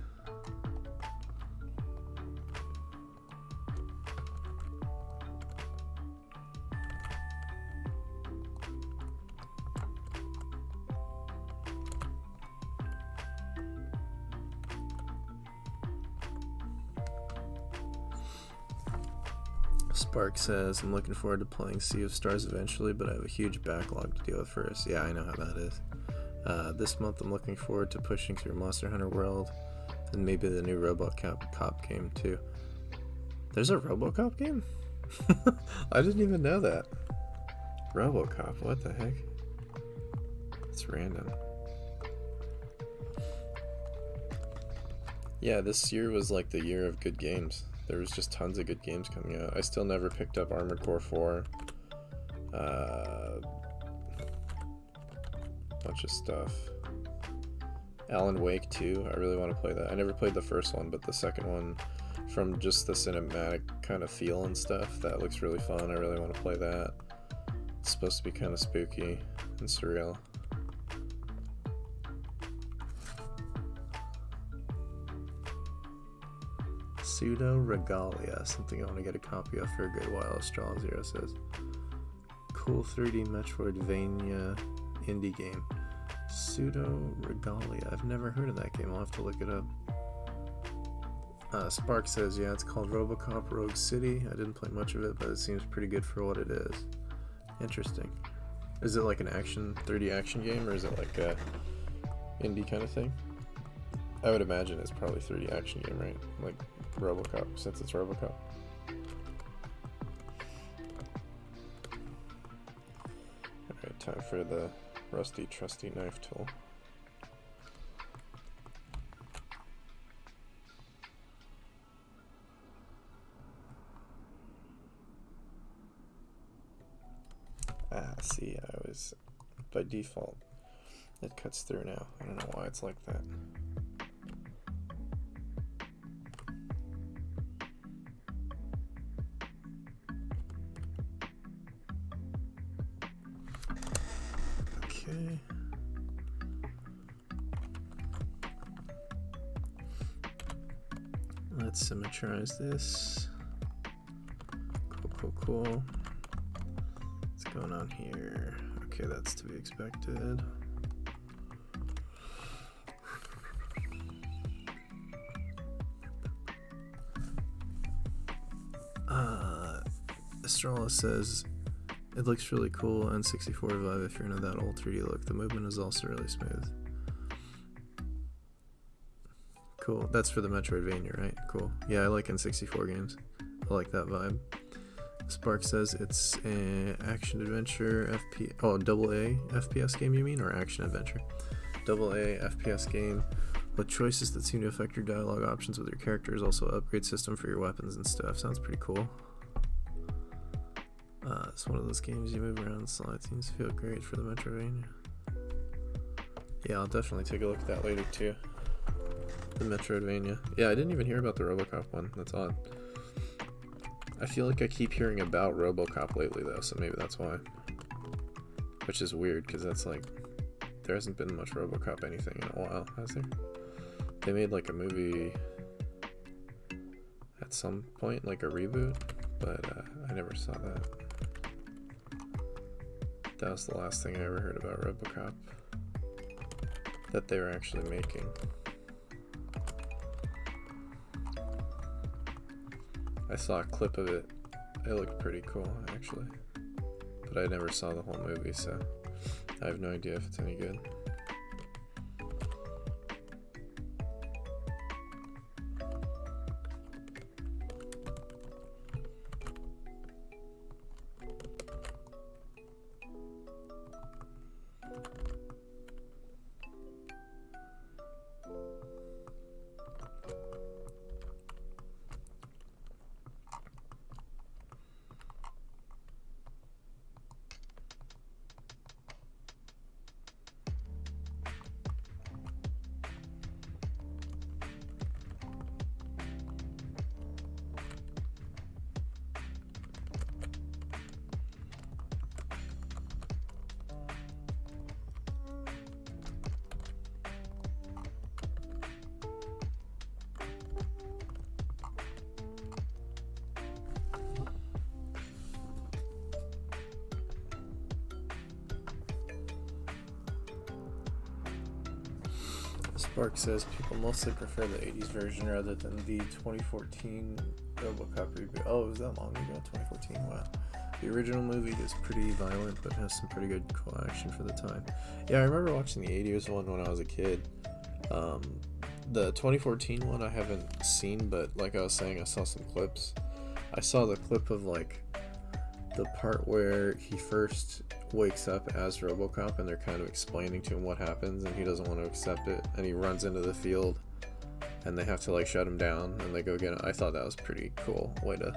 Spark says, I'm looking forward to playing Sea of Stars eventually, but I have a huge backlog to deal with first. Yeah, I know how that is. This month I'm looking forward to pushing through Monster Hunter World and maybe the new RoboCop game too. There's a RoboCop game? I didn't even know that. RoboCop, what the heck? It's random. Yeah, this year was like the year of good games. There was just tons of good games coming out. I still never picked up Armored Core 4. Bunch of stuff. Alan Wake 2, I really want to play that. I never played the first one, but the second one, from just the cinematic kind of feel and stuff, that looks really fun. I really want to play that. It's supposed to be kind of spooky and surreal. Pseudo Regalia, something I want to get a copy of for a good while, Straw Zero says. Cool 3D Metroidvania indie game. Pseudo Regalia. I've never heard of that game. I'll have to look it up. Spark says, yeah, it's called RoboCop Rogue City. I didn't play much of it, but it seems pretty good for what it is. Interesting. Is it like an 3D action game, or is it like a indie kind of thing? I would imagine it's probably 3D action game, right? Like RoboCop, since it's RoboCop. Alright, time for the rusty trusty knife tool. See, I was, by default, it cuts through now. I don't know why it's like that. Okay. Let's symmetrize this. Cool. What's going on here? Okay, that's to be expected. Estrella says, it looks really cool, N64 vibe if you're into that old 3D look. The movement is also really smooth. Cool. That's for the Metroidvania, right? Cool. Yeah, I like N64 games. I like that vibe. Spark says it's an action-adventure AA FPS game, you mean? Or action-adventure? AA FPS game with choices that seem to affect your dialogue options with your characters. Also upgrade system for your weapons and stuff. Sounds pretty cool. It's one of those games you move around and slide. Seems to feel great for the Metroidvania. Yeah, I'll definitely take a look at that later too. The Metroidvania. Yeah, I didn't even hear about the RoboCop one. That's odd. I feel like I keep hearing about RoboCop lately though, so maybe that's why. Which is weird, because that's like, there hasn't been much RoboCop anything in a while, has there? They made like a movie at some point, like a reboot, but I never saw that. That was the last thing I ever heard about RoboCop that they were actually making. I saw a clip of it. It looked pretty cool, actually. But I never saw the whole movie, so I have no idea if it's any good. Spark says people mostly prefer the 80s version rather than the 2014 RoboCop reboot. Oh, it was that long ago, 2014. Wow. The original movie is pretty violent, but has some pretty good cool action for the time. Yeah, I remember watching the 80s one when I was a kid. The 2014 one I haven't seen, but like I was saying, I saw some clips. I saw the clip of like the part where he first wakes up as RoboCop and they're kind of explaining to him what happens and he doesn't want to accept it, and he runs into the field and they have to like shut him down and they go get him. I thought that was pretty cool way to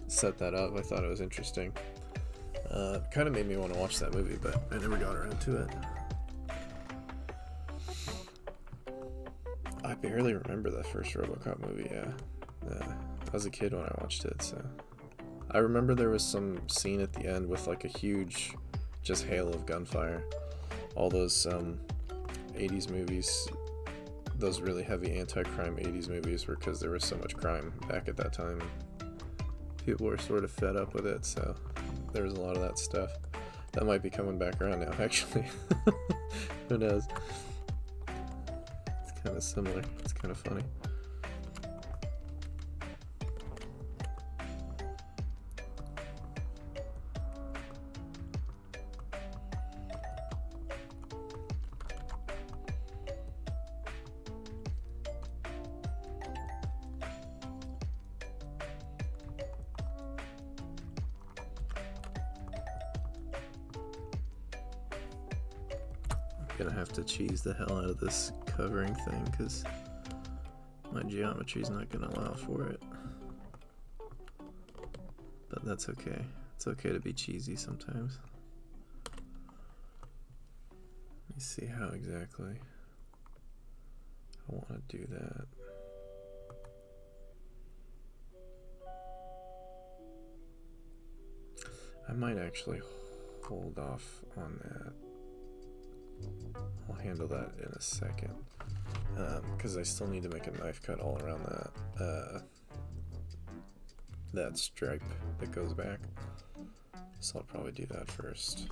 set that up. I thought it was interesting. Kind of made me want to watch that movie, but I never got around to it. I barely remember that first RoboCop movie. I was a kid when I watched it, so I remember there was some scene at the end with like a huge just hail of gunfire. All those 80s movies, those really heavy anti-crime 80s movies, were because there was so much crime back at that time. People were sort of fed up with it, so there was a lot of that stuff. That might be coming back around now, actually. Who knows? It's kind of similar. It's kind of funny. Gonna have to cheese the hell out of this covering thing because my geometry is not gonna allow for it. But that's okay. It's okay to be cheesy sometimes. Let me see how exactly I want to do that. I might actually hold off on that. I'll handle that in a second, because I still need to make a knife cut all around that stripe that goes back, so I'll probably do that first.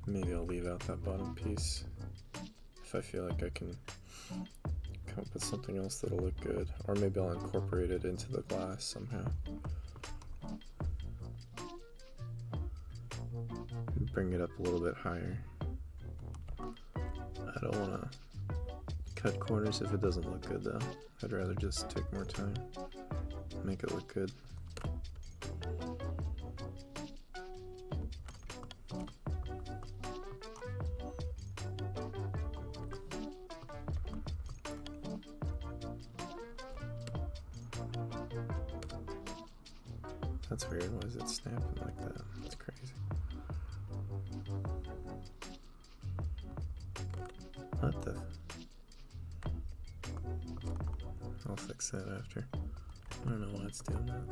Maybe I'll leave out that bottom piece if I feel like I can come up with something else that'll look good, or maybe I'll incorporate it into the glass somehow. Bring it up a little bit higher. I don't want to cut corners if it doesn't look good though. I'd rather just take more time, make it look good. That's weird. Why is it snapping like that? That's crazy. What the? I'll fix that after. I don't know why it's doing that.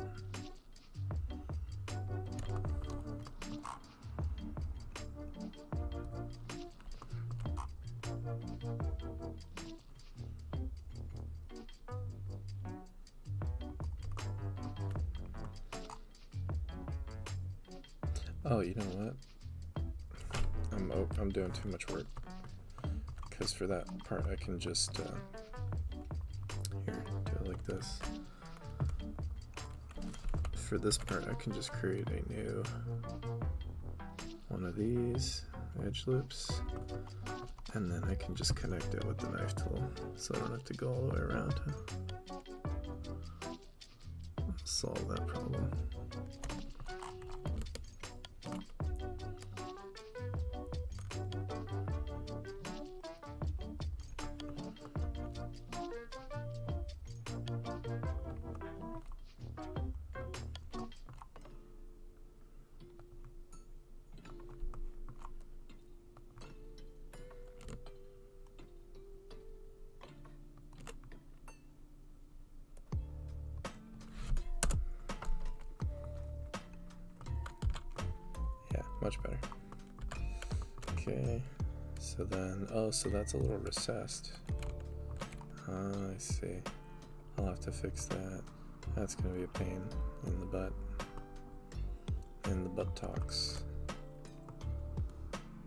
Oh, you know what? I'm doing too much work. Because for that part, I can just here do it like this. For this part, I can just create a new one of these edge loops, and then I can just connect it with the knife tool, so I don't have to go all the way around. Solve that problem. Much better. Okay, so then, oh, so that's a little recessed. I see. I'll have to fix that. That's gonna be a pain in the butt. In the buttocks.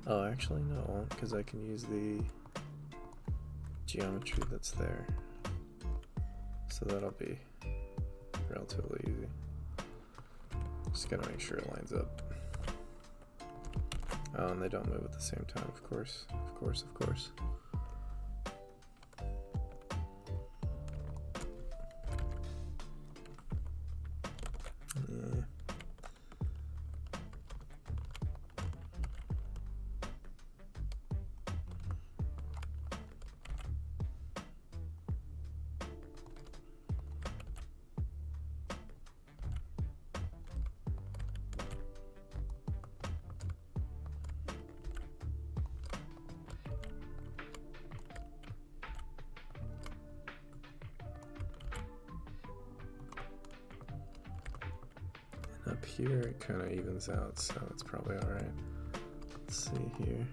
Oh, actually no, it won't, because I can use the geometry that's there. So that'll be relatively easy. Just gotta make sure it lines up. Oh, and they don't move at the same time, of course. Of course, of course. Yeah. Up here it kind of evens out, so it's probably alright. Let's see here.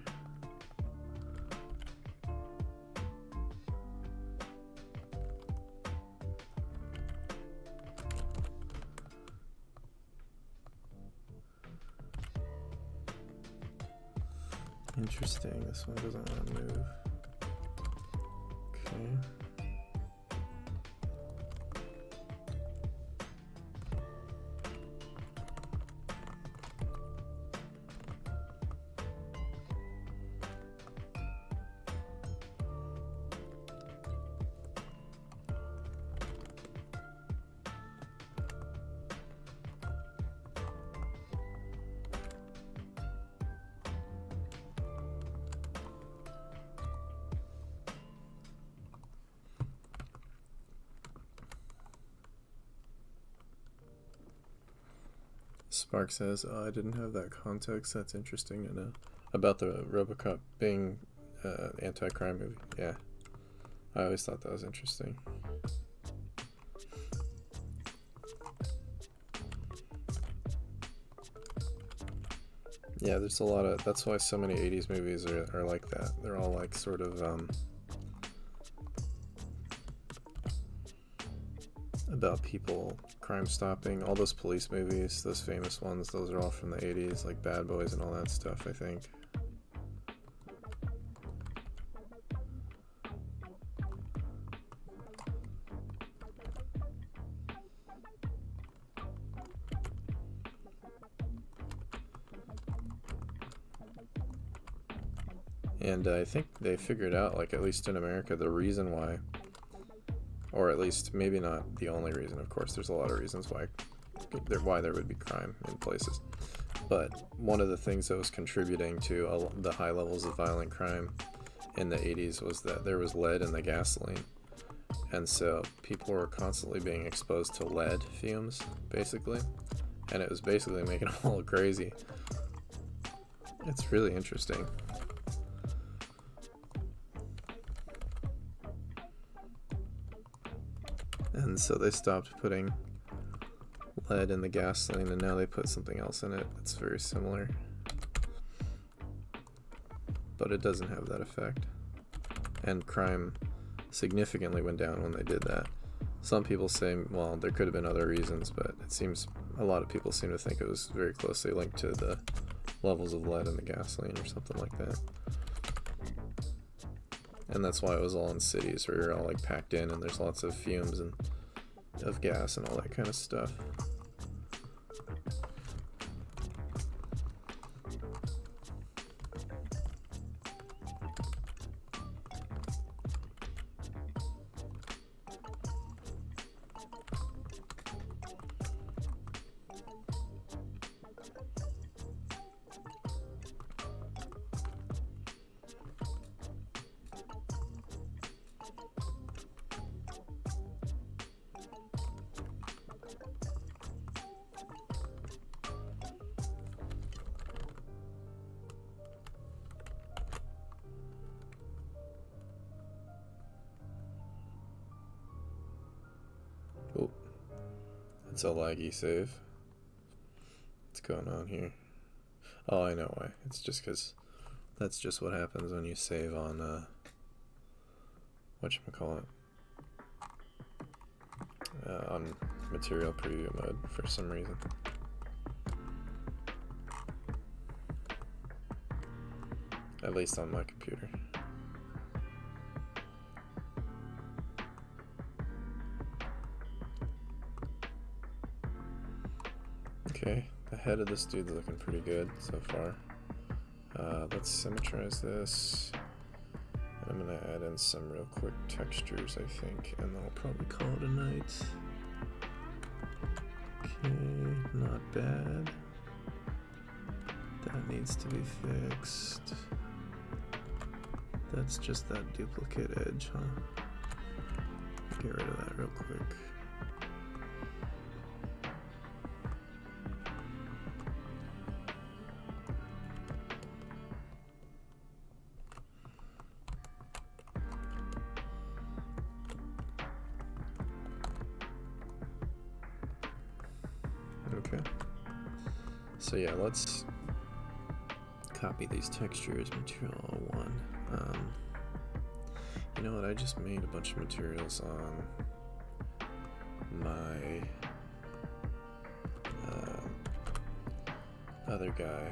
Interesting, this one doesn't want to move. Okay. Spark says, oh, I didn't have that context. That's interesting to know. About the RoboCop being an anti-crime movie. Yeah. I always thought that was interesting. Yeah, there's a lot of... That's why so many 80s movies are like that. They're all like sort of... about people crime stopping. All those police movies, those famous ones, those are all from the 80s, like Bad Boys and all that stuff, I think. And I think they figured out, like, at least in America, the reason why, or at least maybe not the only reason, of course, there's a lot of reasons why there would be crime in places. But one of the things that was contributing to the high levels of violent crime in the 80s was that there was lead in the gasoline. And so people were constantly being exposed to lead fumes, basically. And it was basically making them all crazy. It's really interesting. And so they stopped putting lead in the gasoline, and now they put something else in it that's very similar. But it doesn't have that effect. And crime significantly went down when they did that. Some people say, well, there could have been other reasons, but it seems a lot of people seem to think it was very closely linked to the levels of lead in the gasoline or something like that. And that's why it was all in cities where you're all like packed in and there's lots of fumes and of gas and all that kind of stuff. Oh, it's a laggy save. What's going on here? Oh, I know why. It's just because that's just what happens when you save on, whatchamacallit, on material preview mode for some reason. At least on my computer. Okay, the head of this dude's looking pretty good so far. Let's symmetrize this. I'm gonna add in some real quick textures, I think, and then I'll probably call it a night. Okay, not bad. That needs to be fixed. That's just that duplicate edge, huh? Get rid of that real quick. Okay. So yeah, let's copy these textures, material 1. You know what, I just made a bunch of materials on my other guy.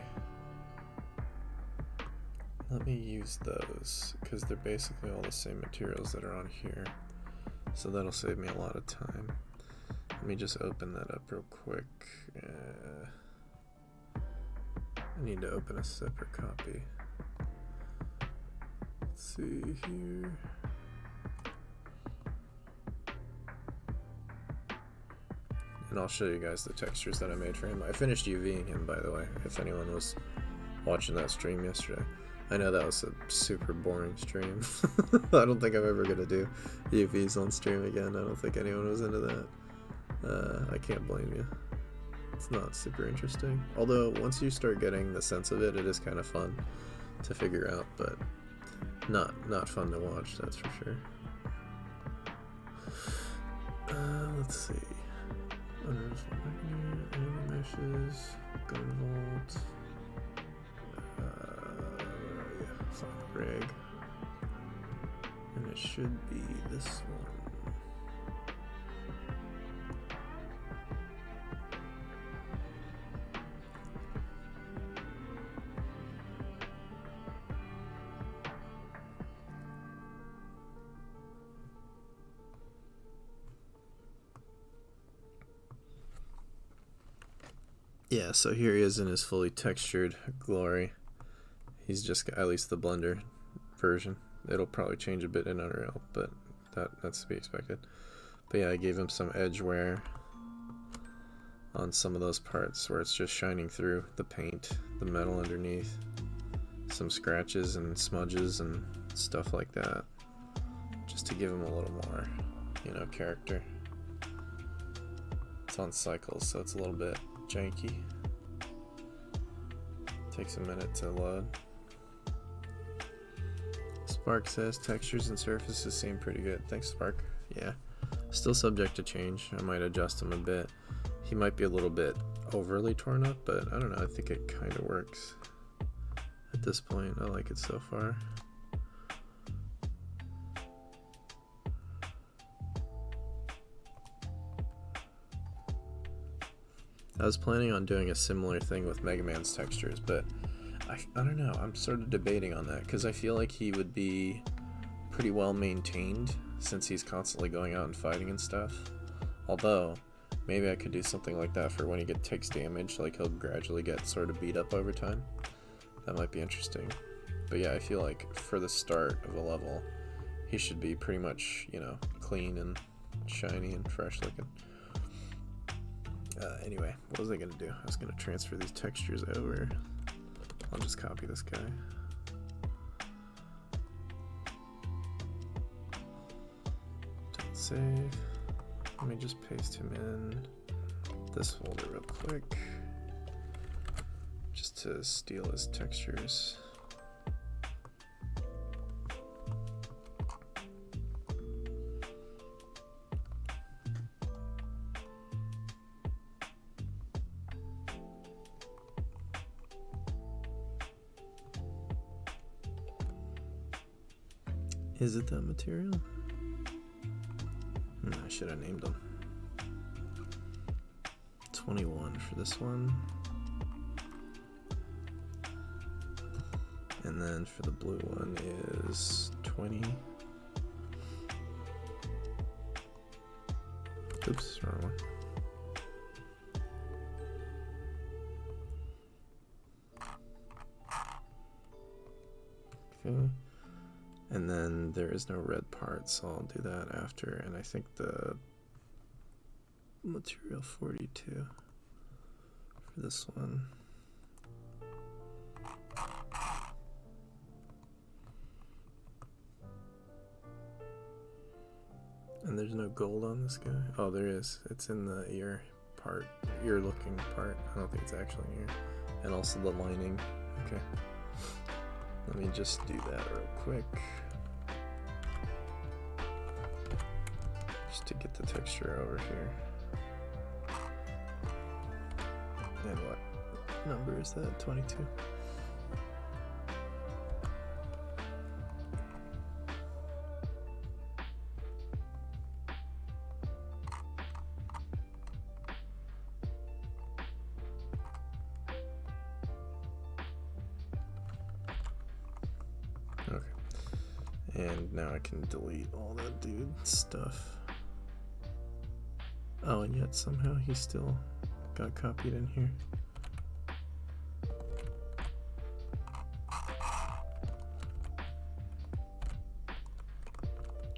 Let me use those, because they're basically all the same materials that are on here. So that'll save me a lot of time. Let me just open that up real quick. I need to open a separate copy. Let's see here. And I'll show you guys the textures that I made for him. I finished UVing him, by the way, if anyone was watching that stream yesterday. I know that was a super boring stream. I don't think I'm ever gonna do UVs on stream again. I don't think anyone was into that. I can't blame you. It's not super interesting. Although once you start getting the sense of it, it is kind of fun to figure out, but not fun to watch, that's for sure. Let's see. Meshes, go to Vault. Find rig. And it should be this one. Yeah, so here he is in his fully textured glory. He's just got, at least the Blender version. It'll probably change a bit in Unreal, but that's to be expected. But yeah, I gave him some edge wear on some of those parts where it's just shining through the paint, the metal underneath, some scratches and smudges and stuff like that, just to give him a little more, you know, character. It's on cycles, so it's a little bit janky. Takes a minute to load. Spark says textures and surfaces seem pretty good. Thanks, Spark. Yeah, still subject to change. I might adjust him a bit. He might be a little bit overly torn up, but I don't know. I think it kind of works at this point. I like it so far. I was planning on doing a similar thing with Megaman's textures, but I don't know. I'm sort of debating on that because I feel like he would be pretty well maintained since he's constantly going out and fighting and stuff. Although, maybe I could do something like that for when he takes damage, like he'll gradually get sort of beat up over time. That might be interesting. But yeah, I feel like for the start of a level, he should be pretty much, you know, clean and shiny and fresh looking. Anyway, what was I gonna do? I was gonna transfer these textures over. I'll just copy this guy. Don't save. Let me just paste him in this folder real quick, just to steal his textures. Is it that material? I should have named them. for this one. And then for the blue one is 20. Oops, wrong one. Okay. And then there is no red part, so I'll do that after. And I think the material 42 for this one. And there's no gold on this guy. Oh, there is. It's in the ear part, ear looking part. I don't think it's actually an ear. And also the lining. Okay. Let me just do that real quick. Just to get the texture over here. And what number is that? 22. Okay. And now I can delete all that dude stuff. Oh, and yet somehow he still got copied in here.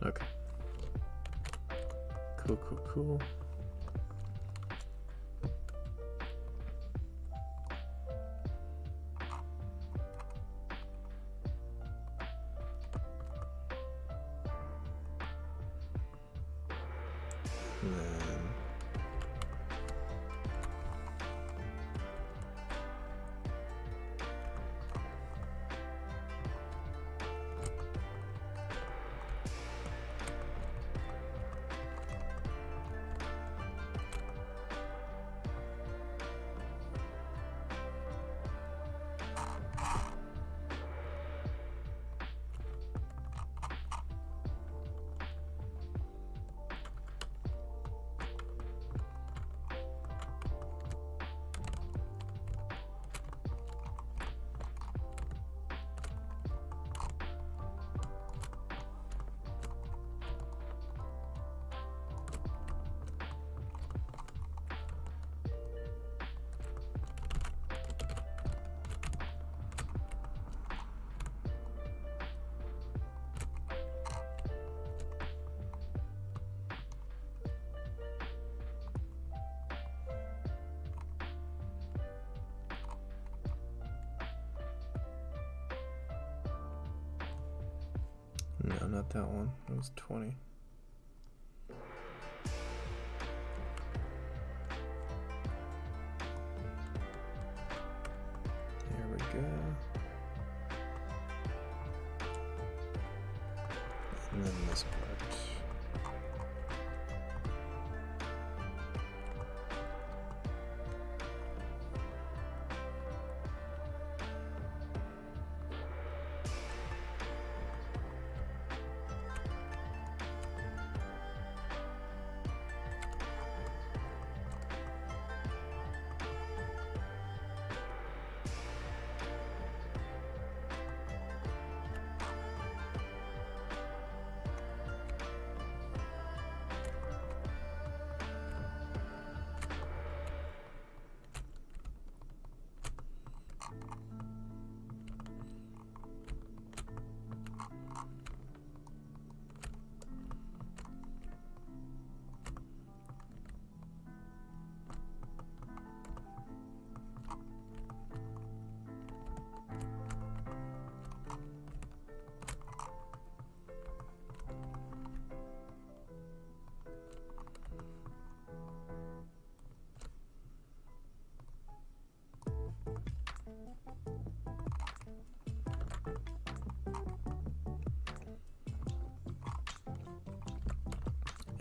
Okay. Cool, cool, cool. And then no, not that one. It was 20. There we go. And then this part.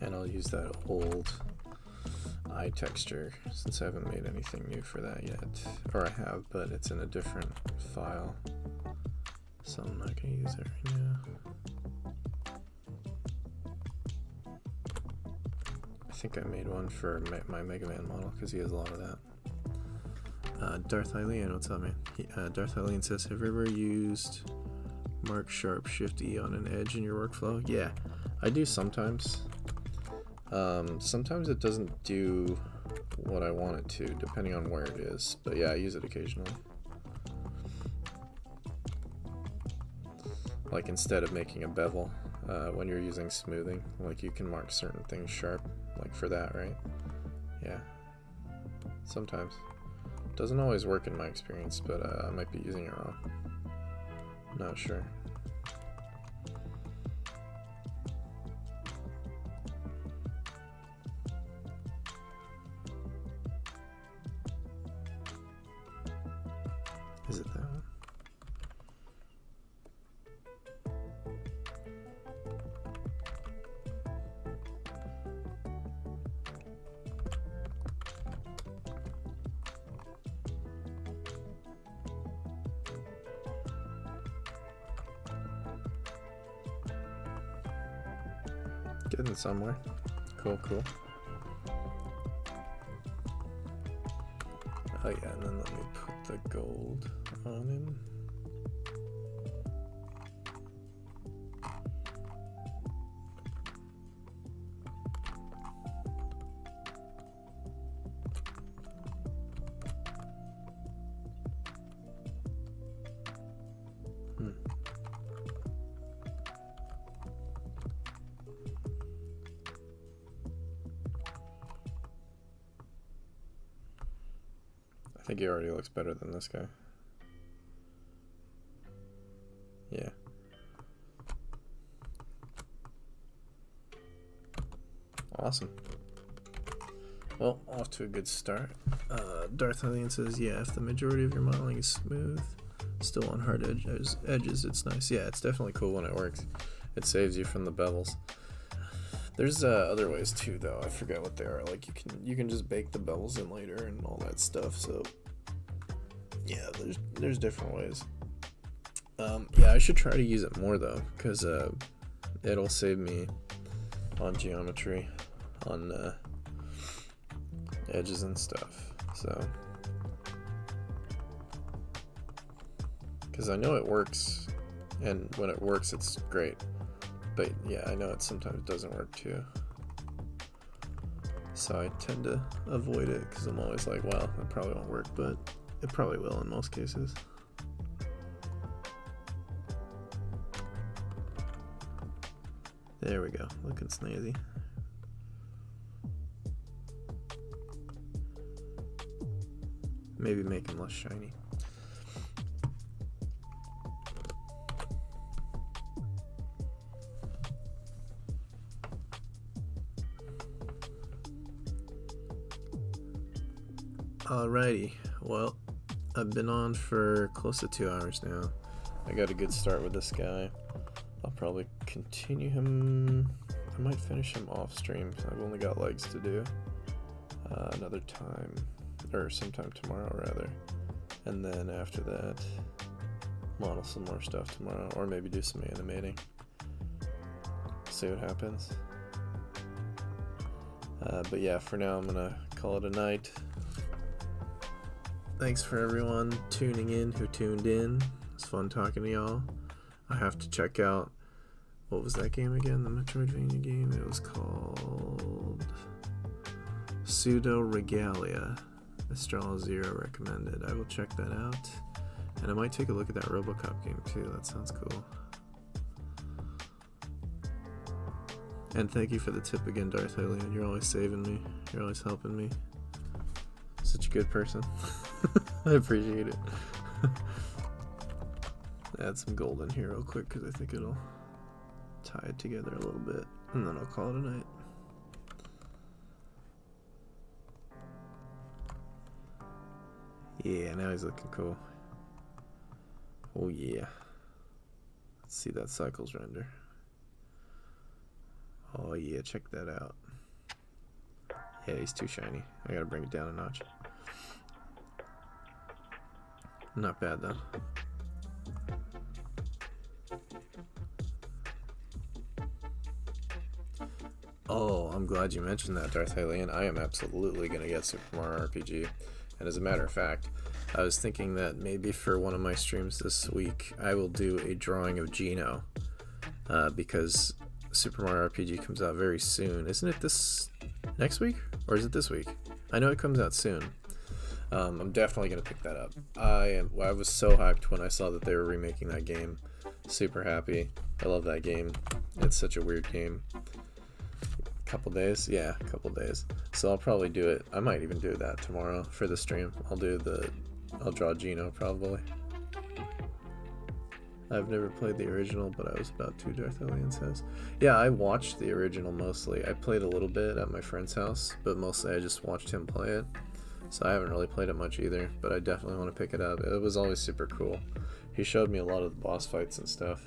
And I'll use that old eye texture since I haven't made anything new for that yet. Or I have, but it's in a different file. So I'm not going to use it right now. I think I made one for my Megaman model because he has a lot of that. Darth Hylian, what's up, man? Darth Hylian says, have you ever used Mark Sharp Shift E on an edge in your workflow? Yeah, I do sometimes. Sometimes it doesn't do what I want it to, depending on where it is. But yeah, I use it occasionally. Like instead of making a bevel, when you're using smoothing, like you can mark certain things sharp, like for that, right? Yeah, sometimes. Doesn't always work in my experience, but I might be using it wrong. Not sure. Is it that one? Getting somewhere. Cool, cool. Oh yeah, and then let me put the gold on him. I think he already looks better than this guy. Yeah. Awesome. Well, off to a good start. Darth Hylian says, yeah, if the majority of your modeling is smooth, still on hard edges, it's nice. Yeah, it's definitely cool when it works. It saves you from the bevels. There's other ways too, though. I forget what they are. Like you can just bake the bevels in later and all that stuff. So yeah, there's different ways. Yeah, I should try to use it more though, because it'll save me on geometry, on edges and stuff. So because I know it works, and when it works, it's great. But yeah, I know it sometimes doesn't work too. So I tend to avoid it because I'm always like, well, it probably won't work, but it probably will in most cases. There we go, looking snazzy. Maybe make them less shiny. Alrighty, well, I've been on for close to 2 hours now. I got a good start with this guy. I'll probably continue him. I might finish him off stream. I've only got legs to do another time, or sometime tomorrow rather. And then after that, model some more stuff tomorrow, or maybe do some animating. See what happens. But yeah, for now I'm gonna call it a night. Thanks for everyone tuning in who tuned in. It's fun talking to y'all. I have to check out, what was that game again? The Metroidvania game? It was called Pseudo Regalia. Astral Zero recommended. I will check that out. And I might take a look at that RoboCop game too. That sounds cool. And thank you for the tip again, Darth Hylian. You're always saving me. You're always helping me. Such a good person. I appreciate it. Add some gold in here real quick because I think it'll tie it together a little bit, and then I'll call it a night. Yeah, now he's looking cool. Oh yeah. Let's see that cycles render. Oh yeah, check that out. Yeah, he's too shiny. I gotta bring it down a notch. Not bad though. Oh, I'm glad you mentioned that, Darth Hylian. I am absolutely gonna get Super Mario RPG. And as a matter of fact, I was thinking that maybe for one of my streams this week, I will do a drawing of Geno, because Super Mario RPG comes out very soon. Isn't it this next week? Or is it this week? I know it comes out soon. I'm definitely going to pick that up. I was so hyped when I saw that they were remaking that game. Super happy. I love that game. It's such a weird game. Couple days? Yeah, a couple days. So I'll probably do it. I might even do that tomorrow for the stream. I'll draw Geno probably. I've never played the original, but I was about to, Darth Alien says. Yeah, I watched the original mostly. I played a little bit at my friend's house, but mostly I just watched him play it. So I haven't really played it much either, but I definitely want to pick it up. It was always super cool. He showed me a lot of the boss fights and stuff.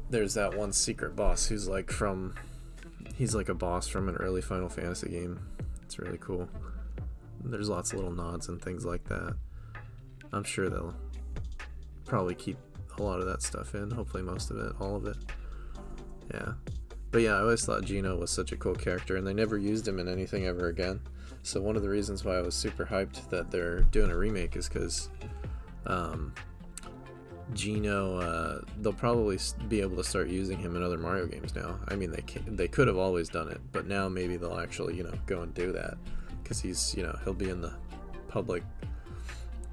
There's that one secret boss who's like he's like a boss from an early Final Fantasy game. It's really cool. There's lots of little nods and things like that. I'm sure they'll probably keep a lot of that stuff in. Hopefully most of it, all of it. Yeah. But yeah, I always thought Geno was such a cool character, and they never used him in anything ever again. So one of the reasons why I was super hyped that they're doing a remake is because Geno, they'll probably be able to start using him in other Mario games now. I mean, they could have always done it, but now maybe they'll actually, go and do that, because he's, he'll be in the public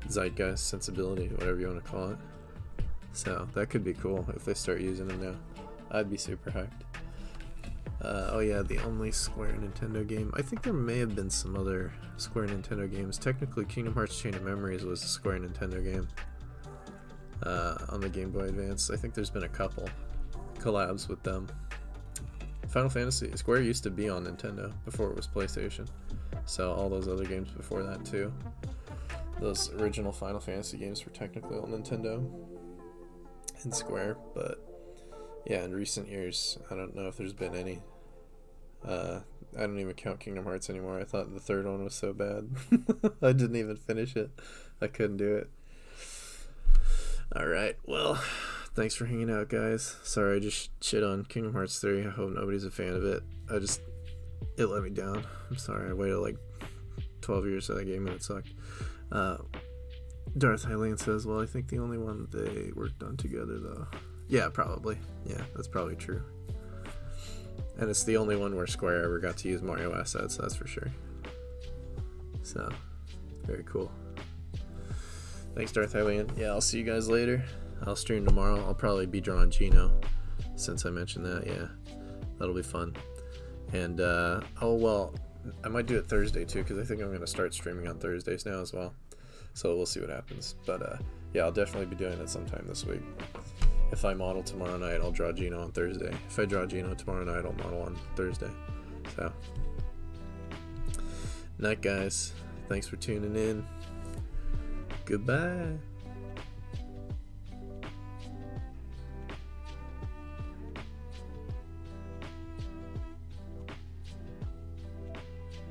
zeitgeist, sensibility, whatever you want to call it. So that could be cool if they start using him now. I'd be super hyped. Oh yeah, the only Square Nintendo game. I think there may have been some other Square Nintendo games. Technically, Kingdom Hearts Chain of Memories was a Square Nintendo game. On the Game Boy Advance. I think there's been a couple collabs with them. Final Fantasy, Square used to be on Nintendo before it was PlayStation, so all those other games before that too. Those original Final Fantasy games were technically on Nintendo and Square, but yeah, in recent years, I don't know if there's been any. I don't even count Kingdom Hearts anymore. I thought the third one was so bad. I didn't even finish it. I couldn't do it. Alright, well, thanks for hanging out, guys. Sorry I just shit on Kingdom Hearts 3. I hope nobody's a fan of it. It let me down. I'm sorry, I waited like 12 years for that game and it sucked. Darth Alien says, well, I think the only one they worked on together, though. Yeah, probably. Yeah, that's probably true. And it's the only one where Square ever got to use Mario assets, that's for sure. So, very cool. Thanks, Darth Alien. Yeah, I'll see you guys later. I'll stream tomorrow. I'll probably be drawing Geno, since I mentioned that. Yeah, that'll be fun. And, I might do it Thursday too, because I think I'm going to start streaming on Thursdays now as well. So we'll see what happens. But, yeah, I'll definitely be doing it sometime this week. If I model tomorrow night, I'll draw Geno on Thursday. If I draw Geno tomorrow night, I'll model on Thursday. So, night, guys. Thanks for tuning in. Goodbye.